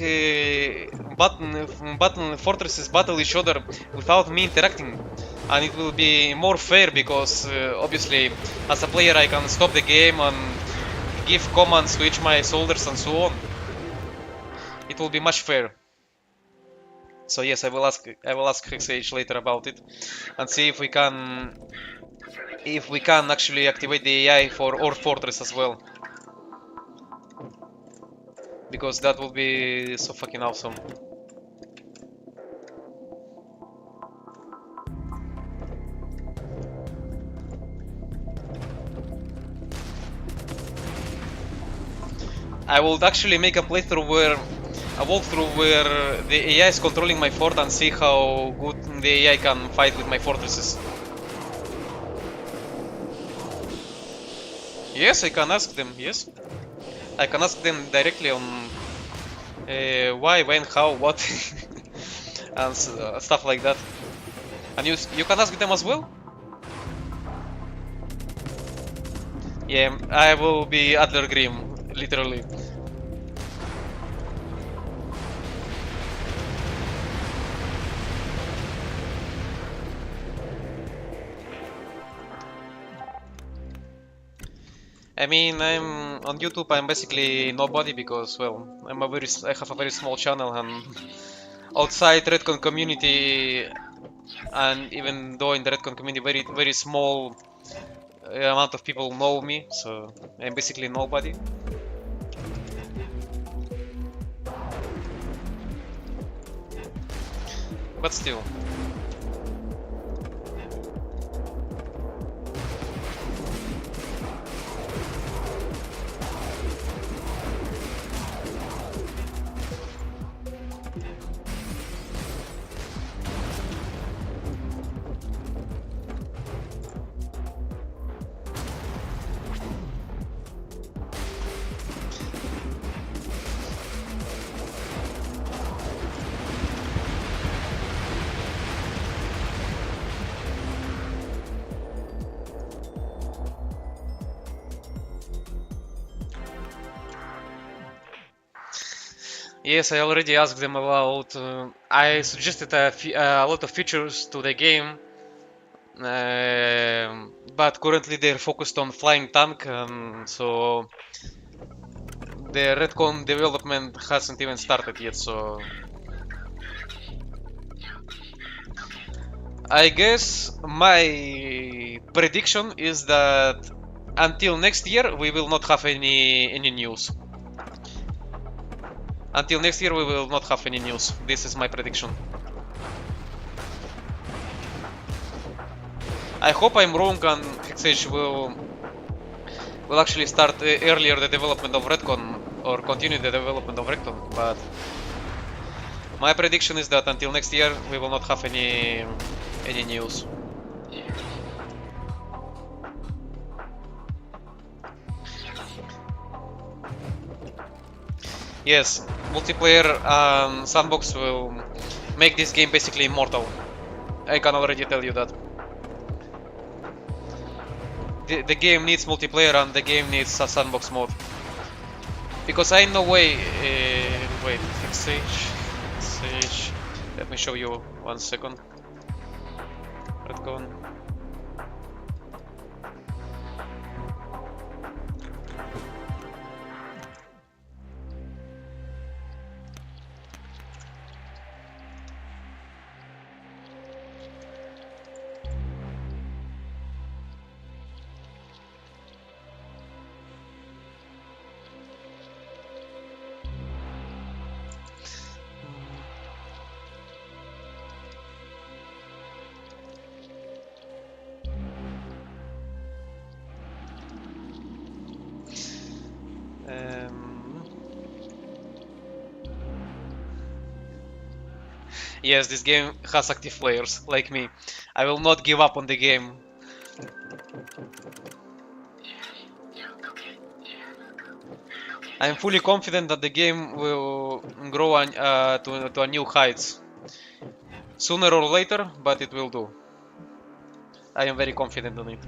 button fortresses battle each other without me interacting, and it will be more fair because obviously as a player I can stop the game and give commands to each my soldiers and so on. It will be much fair. So yes, I will ask Hexage later about it and see if we can actually activate the AI for our fortress as well. Because that would be so fucking awesome. I would actually make a walkthrough where the AI is controlling my fort and see how good the AI can fight with my fortresses. Yes, I can ask them, yes. I can ask them directly on why, when, how, what, and stuff like that. And you can ask them as well? Yeah, I will be Adler Grim, literally. I mean, I'm on YouTube. I'm basically nobody because, well, I have a very small channel, and outside Redcon community, and even though in the Redcon community, very small amount of people know me, so I'm basically nobody. But still. Yes, I already asked them about. I suggested a lot of features to the game, but currently they're focused on flying tank, so the Redcon development hasn't even started yet. So I guess my prediction is that until next year we will not have any news. Until next year we will not have any news. This is my prediction. I hope I'm wrong and Hexage will actually start earlier the development of Redcon or continue the development of Redcon, but my prediction is that until next year we will not have any news. Yes, multiplayer sandbox will make this game basically immortal. I can already tell you that. The game needs multiplayer and the game needs a sandbox mode. Because I no way... wait, Sage... Let me show you 1 second. Redcon. Yes, this game has active players, like me. I will not give up on the game. I am fully confident that the game will grow to a new heights. Sooner or later, but it will do. I am very confident on it.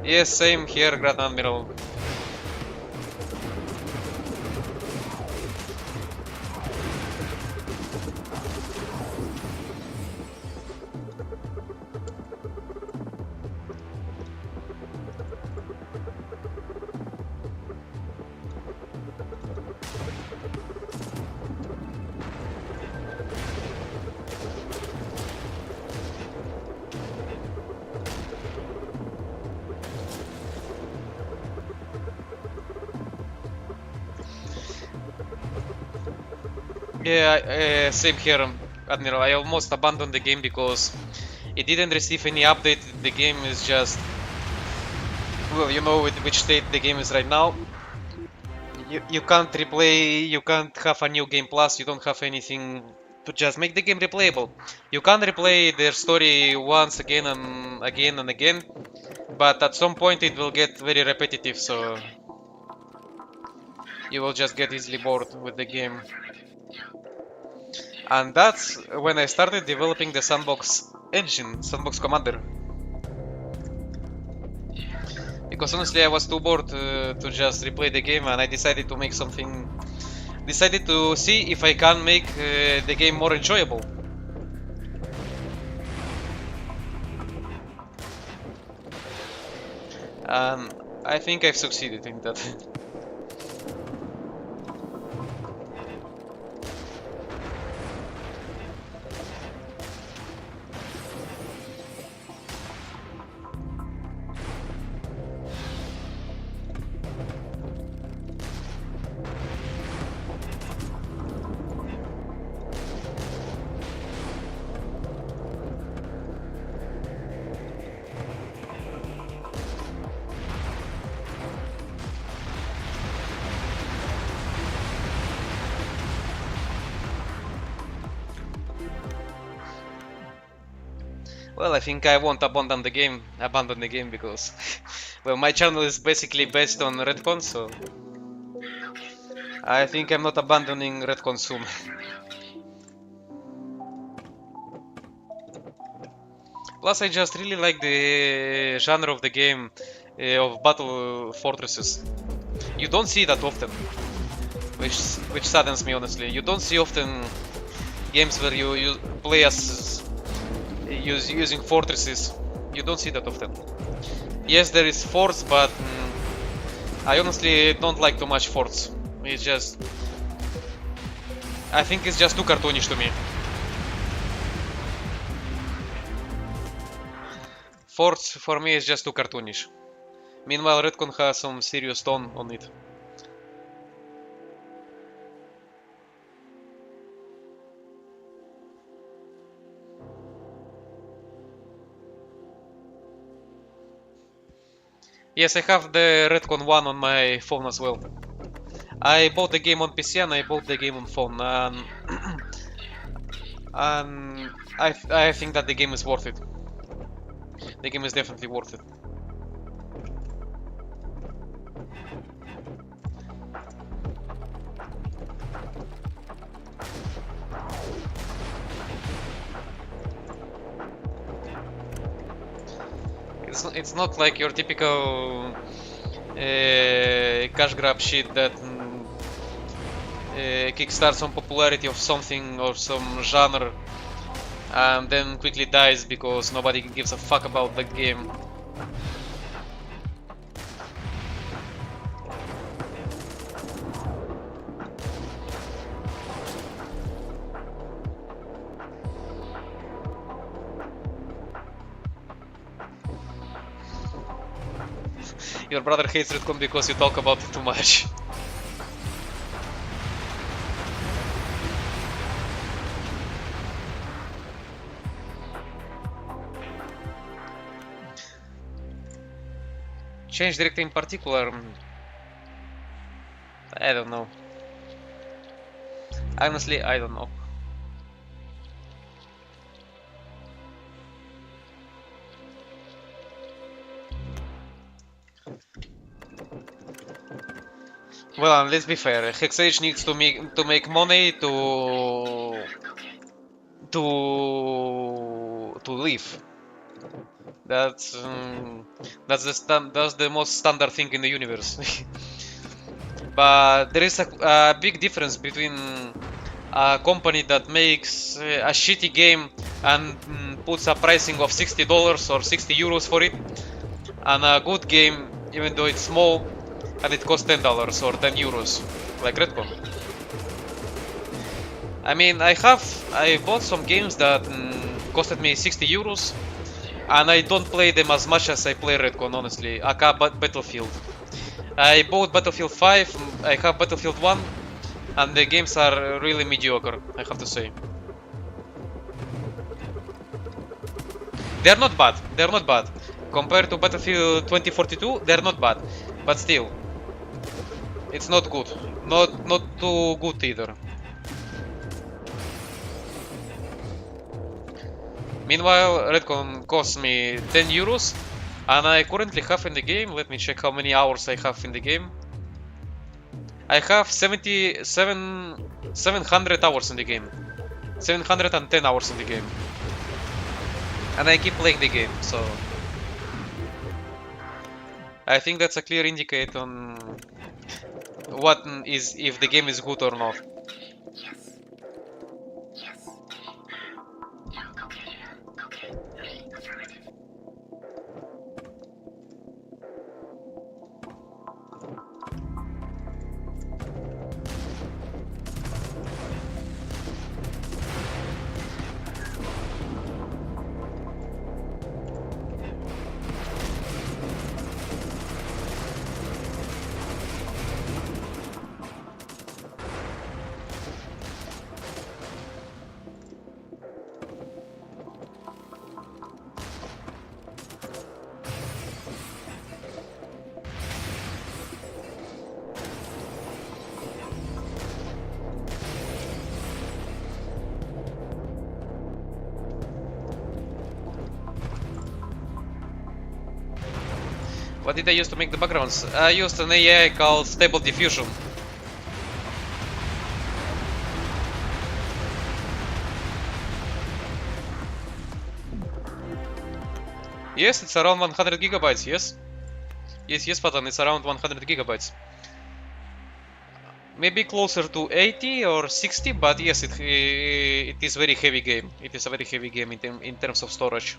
Yes, same here, Grand Admiral. Yeah, same here, Admiral. I almost abandoned the game because it didn't receive any update. The game is just, well, you know which state the game is right now. You can't replay, you can't have a new game plus, you don't have anything to just make the game replayable. You can replay their story once again and again and again, but at some point it will get very repetitive, so you will just get easily bored with the game. And that's when I started developing the sandbox engine, sandbox commander. Because honestly I was too bored to just replay the game, and I decided to make something, decided to see if I can make the game more enjoyable. And I think I've succeeded in that. Well, I think I won't abandon the game because, well, my channel is basically based on Redcon, so I think I'm not abandoning Redcon soon. Plus, I just really like the genre of the game of battle fortresses. You don't see that often, which saddens me honestly. You don't see often games where you play as using fortresses. You don't see that often. Yes, there is forts, but I honestly don't like too much forts. It's just, I think it's just too cartoonish to me. Forts for me is just too cartoonish. Meanwhile, Redcon has some serious tone on it. Yes, I have the Redcon 1 on my phone as well. I bought the game on PC and I bought the game on phone, and I think that the game is worth it. The game is definitely worth it. It's not like your typical cash grab shit that kickstarts on popularity of something or some genre and then quickly dies because nobody gives a fuck about the game. Your brother hates Redcon because you talk about it too much. Change directory in particular, I don't know. Honestly, I don't know. Well, and let's be fair. Hexage needs to make money to live. That's that's the most standard thing in the universe. But there is a big difference between a company that makes a shitty game and puts a pricing of $60 or 60 euros for it, and a good game, even though it's small and it costs $10 or 10 euros, like Redcon. I mean, I bought some games that costed me 60 euros, and I don't play them as much as I play Redcon, honestly. Aka Battlefield. I bought Battlefield 5, I have Battlefield 1, and the games are really mediocre, I have to say. They're not bad. Compared to Battlefield 2042, they're not bad. But still, it's not good. Not too good either. Meanwhile, Redcon cost me 10 euros, and I currently have in the game, let me check how many hours I have in the game. I have 700 hours in the game. 710 hours in the game. And I keep playing the game, so I think that's a clear indicator on what is, if the game is good or not. What did I use to make the backgrounds? I used an AI called Stable Diffusion. Yes, it's around 100 gigabytes, yes. Yes, Patan, it's around 100 gigabytes. Maybe closer to 80 or 60, but yes, it is very heavy game. It is a very heavy game in terms of storage.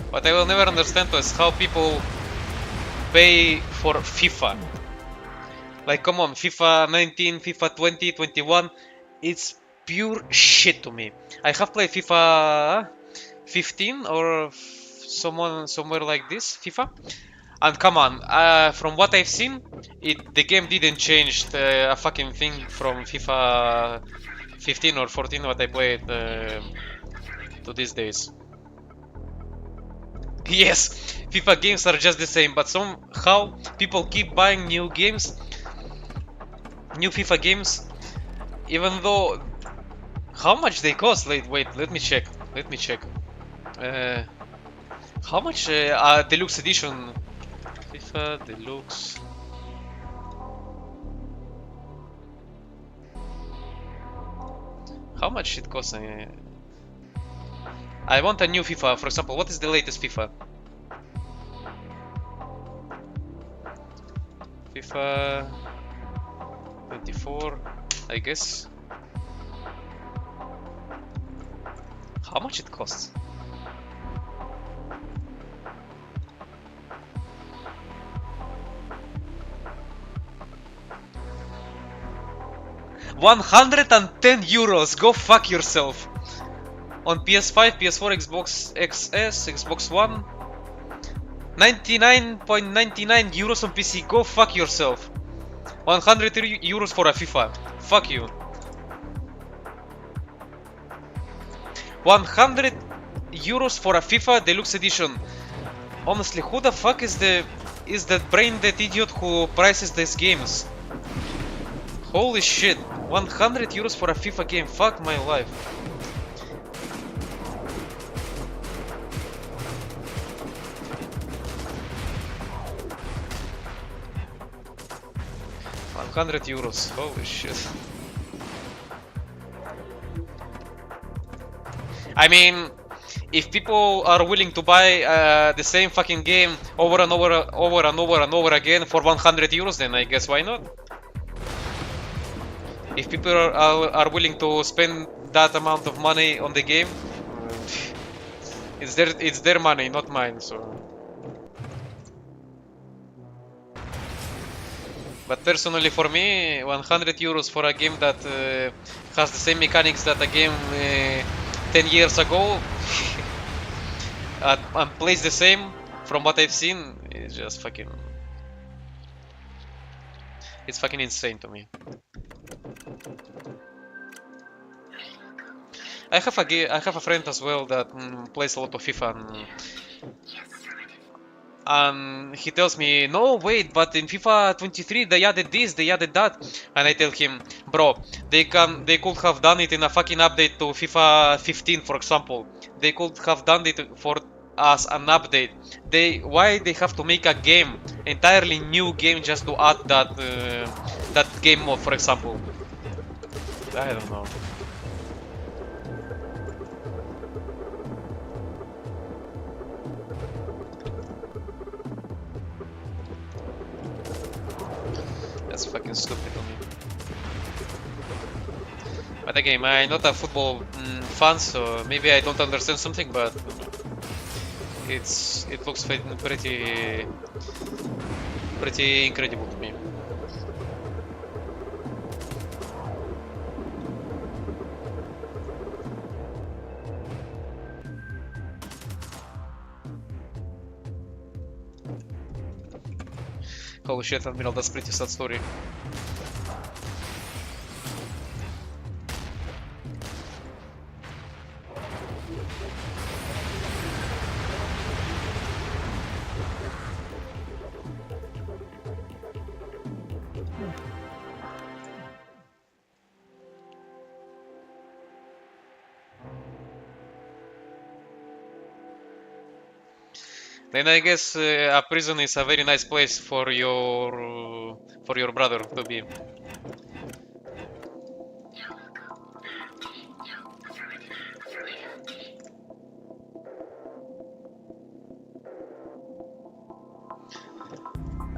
What I will never understand is how people pay for FIFA. Like, come on, FIFA 19, FIFA 20, 21, it's pure shit to me. I have played FIFA 15 or somewhere like this, FIFA. And come on, from what I've seen, the game didn't change a fucking thing from FIFA 15 or 14 what I played to these days. Yes, FIFA games are just the same, but somehow people keep buying new games, new FIFA games, even though how much they cost? Wait, let me check. How much deluxe edition? FIFA deluxe. How much it costs? I want a new FIFA, for example. What is the latest FIFA? FIFA 24, I guess. How much it costs? €110. Go fuck yourself. On PS5, PS4, Xbox XS, Xbox One. 99.99 euros on PC. Go fuck yourself. 100 euros for a FIFA. Fuck you. 100 euros for a FIFA Deluxe Edition. Honestly, who the fuck is that brain dead idiot who prices these games? Holy shit. 100 euros for a FIFA game. Fuck my life. €100. Holy shit. I mean, if people are willing to buy the same fucking game over and over again for €100, then I guess why not? If people are willing to spend that amount of money on the game, it's their money, not mine. So. But personally, for me, €100 for a game that has the same mechanics that a game 10 years ago and plays the same from what I've seen is just fucking. It's fucking insane to me. I have a friend as well that plays a lot of FIFA, and he tells me, no, wait, but in FIFA 23 they added this, they added that, and I tell him, bro, they could have done it in a fucking update to FIFA 15, for example. They could have done it for as an update. Why they have to make a game, entirely new game, just to add that game mode, for example? I don't know. That's fucking stupid to me. But again, I'm not a football fan, so maybe I don't understand something, but it looks pretty incredible to me. Holy shit, Admiral, that's pretty sad story. Then I guess a prison is a very nice place for your brother to be.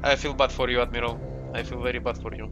I feel bad for you, Admiral. I feel very bad for you.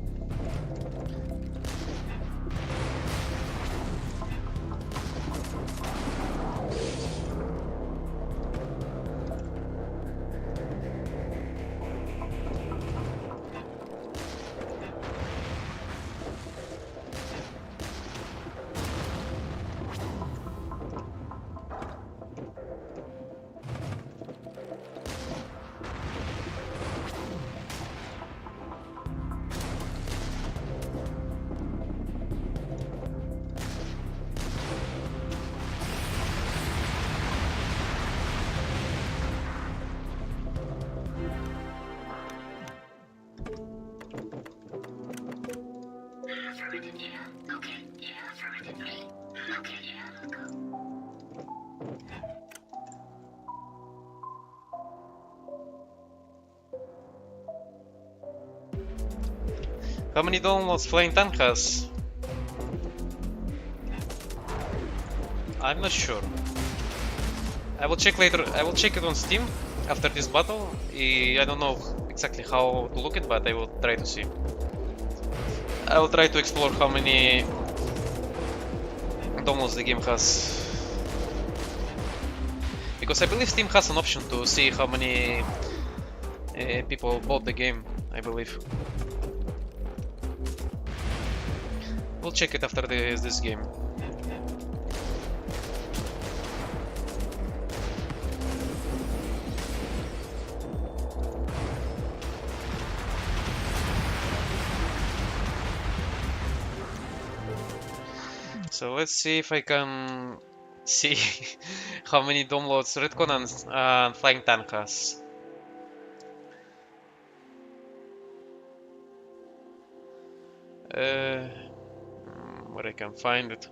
How many downloads Flying Tank has? I'm not sure. I will check later. I will check it on Steam after this battle. I don't know exactly how to look it, but I will try to see. I will try to explore how many downloads the game has. Because I believe Steam has an option to see how many people bought the game, I believe. We'll check it after this game. So let's see if I can see how many downloads Redcon and Flying Tank has. Where I can find it.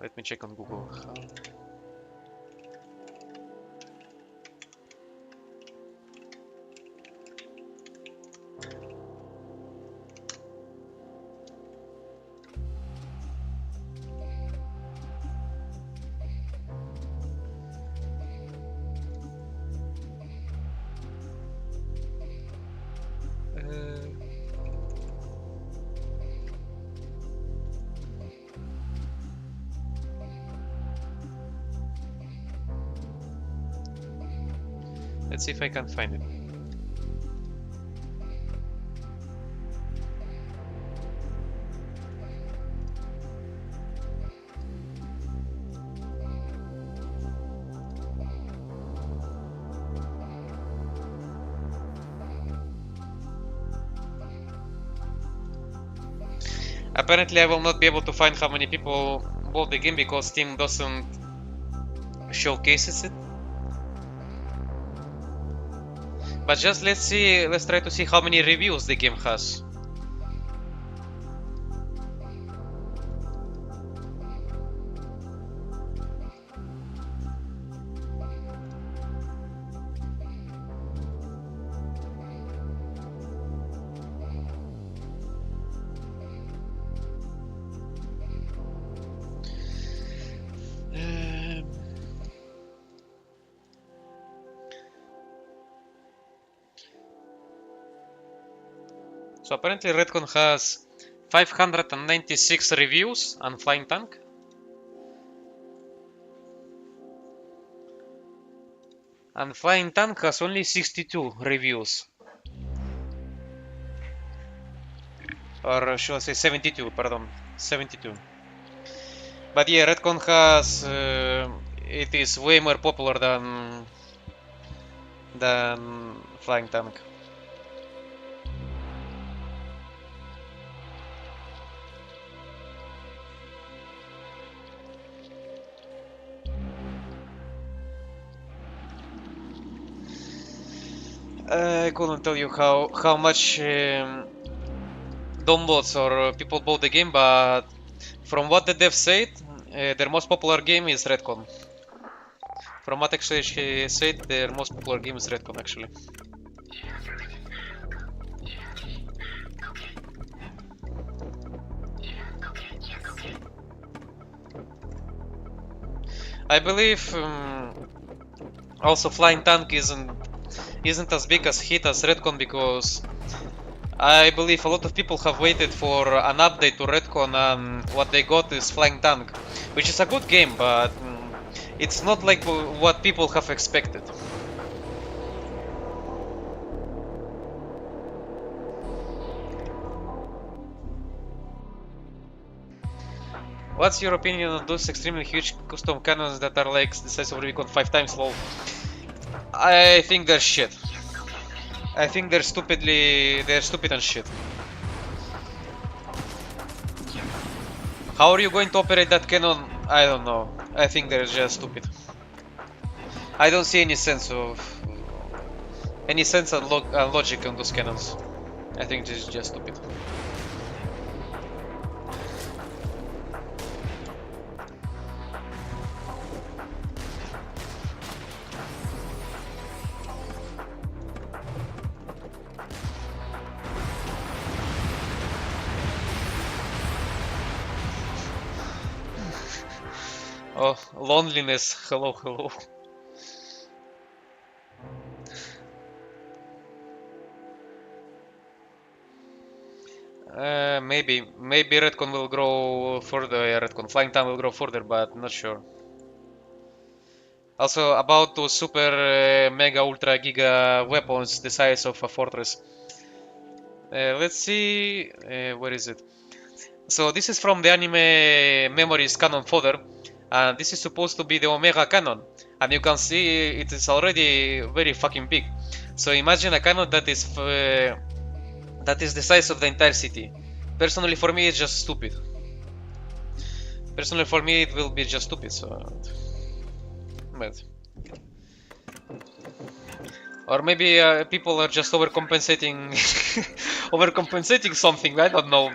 Let me check on Google. Let's see if I can find it. Apparently I will not be able to find how many people bought the game because Steam doesn't showcases it. But just let's try to see how many reviews the game has. So apparently Redcon has 596 reviews on Flying Tank. And Flying Tank has only 62 reviews. Or should I say 72, pardon. 72. But yeah, Redcon has... it is way more popular than Flying Tank. I couldn't tell you how much downloads or people bought the game, but from what the devs said, their most popular game is Redcon. From what actually he said, their most popular game is Redcon actually. I believe also Flying Tank isn't as big as hit as Redcon because I believe a lot of people have waited for an update to Redcon and what they got is Flying Tank, which is a good game, but it's not like what people have expected. What's your opinion on those extremely huge custom cannons that are like the size of Rubicon 5 times low? I think they're shit. I think they're stupid and shit. How are you going to operate that cannon? I don't know. I think they're just stupid. I don't see any sense and logic on those cannons. I think this is just stupid. Oh, loneliness. Hello, hello. Maybe Redcon will grow further. Yeah, Redcon Flying Town will grow further, but not sure. Also, about those super mega ultra giga weapons the size of a fortress. Let's see, where is it? So this is from the anime Memories canon fodder, and this is supposed to be the Omega canon, and you can see it is already very fucking big. So imagine a cannon that is the size of the entire city. Personally, for me, it's just stupid. Personally, for me, it will be just stupid. So, but. Or maybe people are just overcompensating, overcompensating something. I don't know.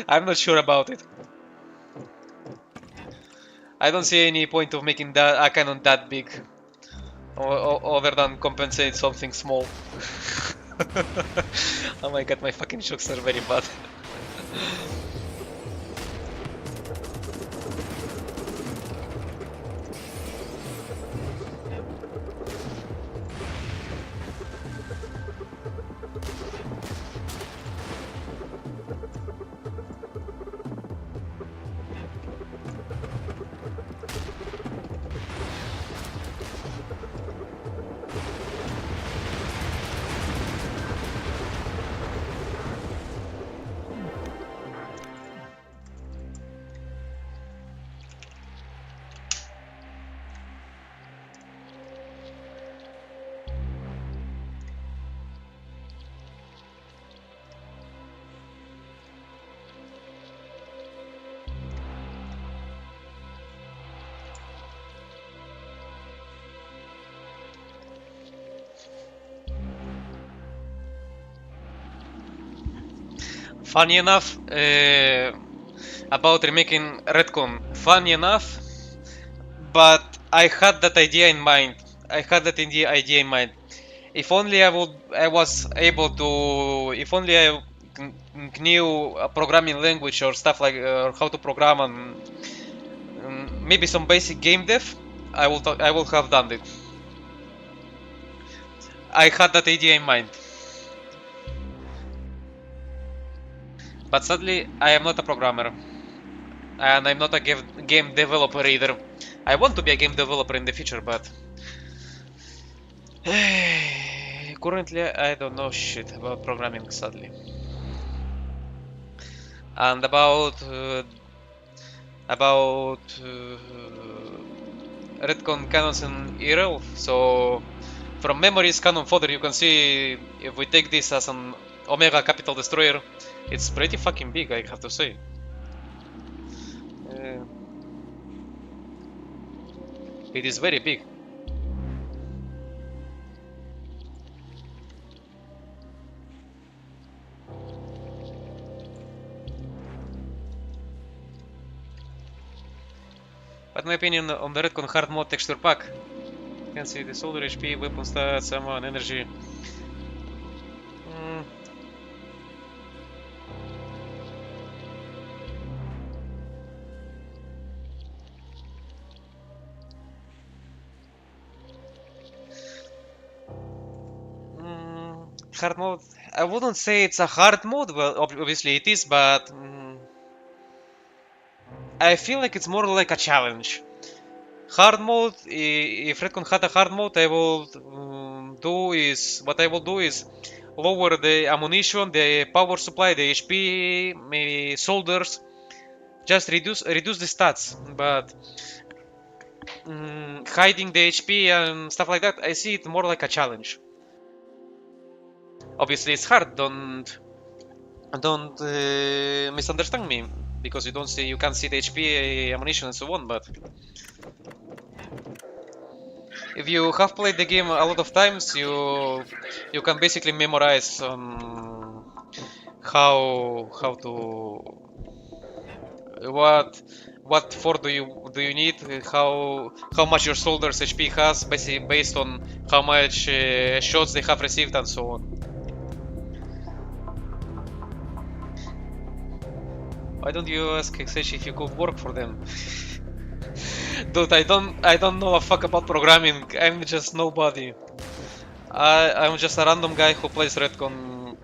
I'm not sure about it. I don't see any point of making that a cannon that big, other than compensate something small. Oh my god, my fucking shocks are very bad. Funny enough, about remaking Redcon, funny enough, but I had that idea in mind. Idea in mind. If only I was able to, if only I knew a programming language or stuff like, or how to program and maybe some basic game dev, I will have done it. I had that idea in mind. But sadly, I am not a programmer. And I'm not a game developer either. I want to be a game developer in the future, but currently I don't know shit about programming, sadly. And about Redcon cannons in ERL. So from Memories canon fodder, you can see if we take this as an Omega Capital Destroyer, it's pretty fucking big, I have to say. It is very big. But in my opinion, on the Redcon hard mode texture pack, you can see the soldier HP, weapon stats, ammo and energy. Hard mode, I wouldn't say it's a hard mode, well obviously it is, but I feel like it's more like a challenge. Hard mode, if Redcon had a hard mode, what I will do is lower the ammunition, the power supply, the HP, maybe soldiers, just reduce the stats, but hiding the HP and stuff like that, I see it more like a challenge. Obviously it's hard, don't misunderstand me, because you can't see the HP, ammunition and so on, but if you have played the game a lot of times, you can basically memorize how to what fort do you need, how much your soldiers HP has, basically based on how much shots they have received and so on. Why don't you ask Xeshi if you could work for them? Dude, I don't know a fuck about programming. I'm just nobody. I'm just a random guy who plays Redcon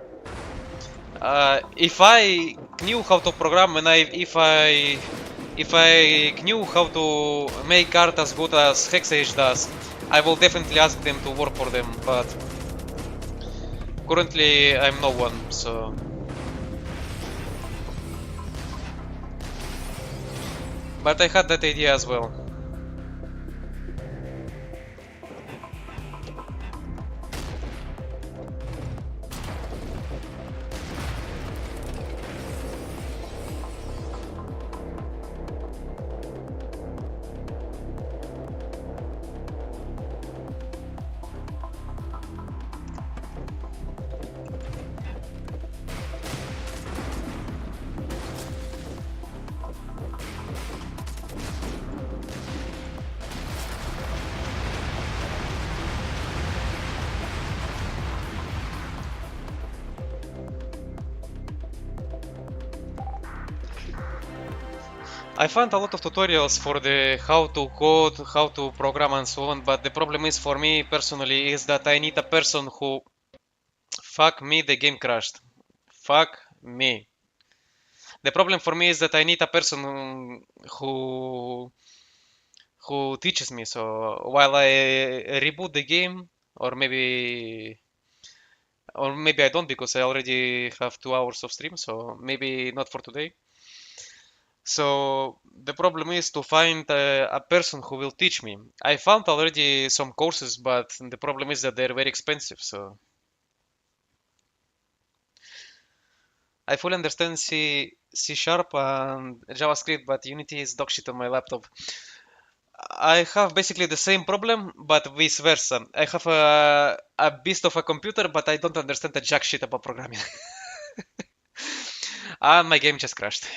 If I knew how to program and if I knew how to make art as good as Hexage does, I will definitely ask them to work for them, but currently I'm no one, so... But I had that idea as well. I found a lot of tutorials for the how to code, how to program and so on, but the problem is for me personally is that I need a person who... Fuck me, the game crashed. Fuck me. The problem for me is that I need a person who teaches me. So while I reboot the game, or maybe I don't because I already have 2 hours of stream, so maybe not for today. So the problem is to find a person who will teach me. I found already some courses, but the problem is that they're very expensive. So I fully understand C Sharp and JavaScript, but Unity is dog shit on my laptop. I have basically the same problem, but vice versa. I have a beast of a computer, but I don't understand a jack shit about programming. And my game just crashed.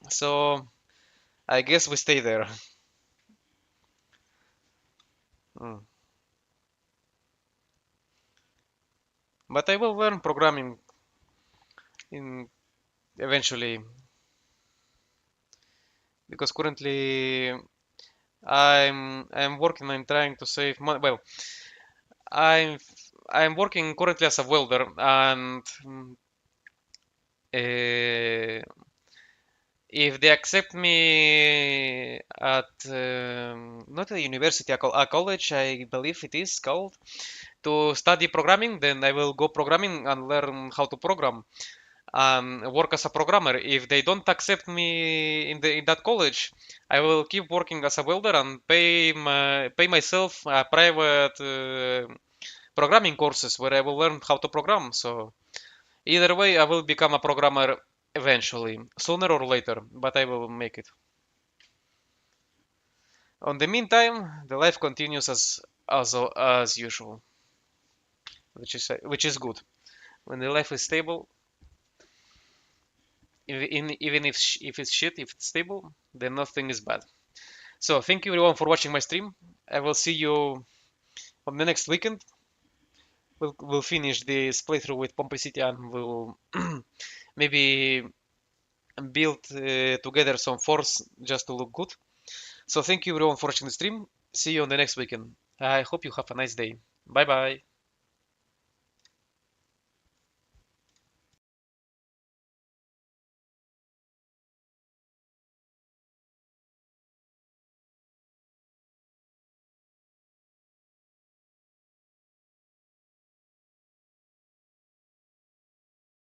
So I guess we stay there. Hmm. But I will learn programming in eventually because currently I'm working. I'm trying to save money. Well, I'm I'm working currently as a welder, and if they accept me at not a university, a college, I believe it is called, to study programming, then I will go programming and learn how to program and work as a programmer. If they don't accept me in that college, I will keep working as a welder and pay myself private programming courses where I will learn how to program. So either way, I will become a programmer eventually, sooner or later, but I will make it. On the meantime, the life continues as usual, which is good. When the life is stable, even if it's shit, if it's stable, then nothing is bad. So thank you everyone for watching my stream. I will see you on the next weekend. We'll finish this playthrough with Pompeii City and we'll maybe build together some force just to look good. So thank you everyone for watching the stream. See you on the next weekend. I hope you have a nice day. Bye bye.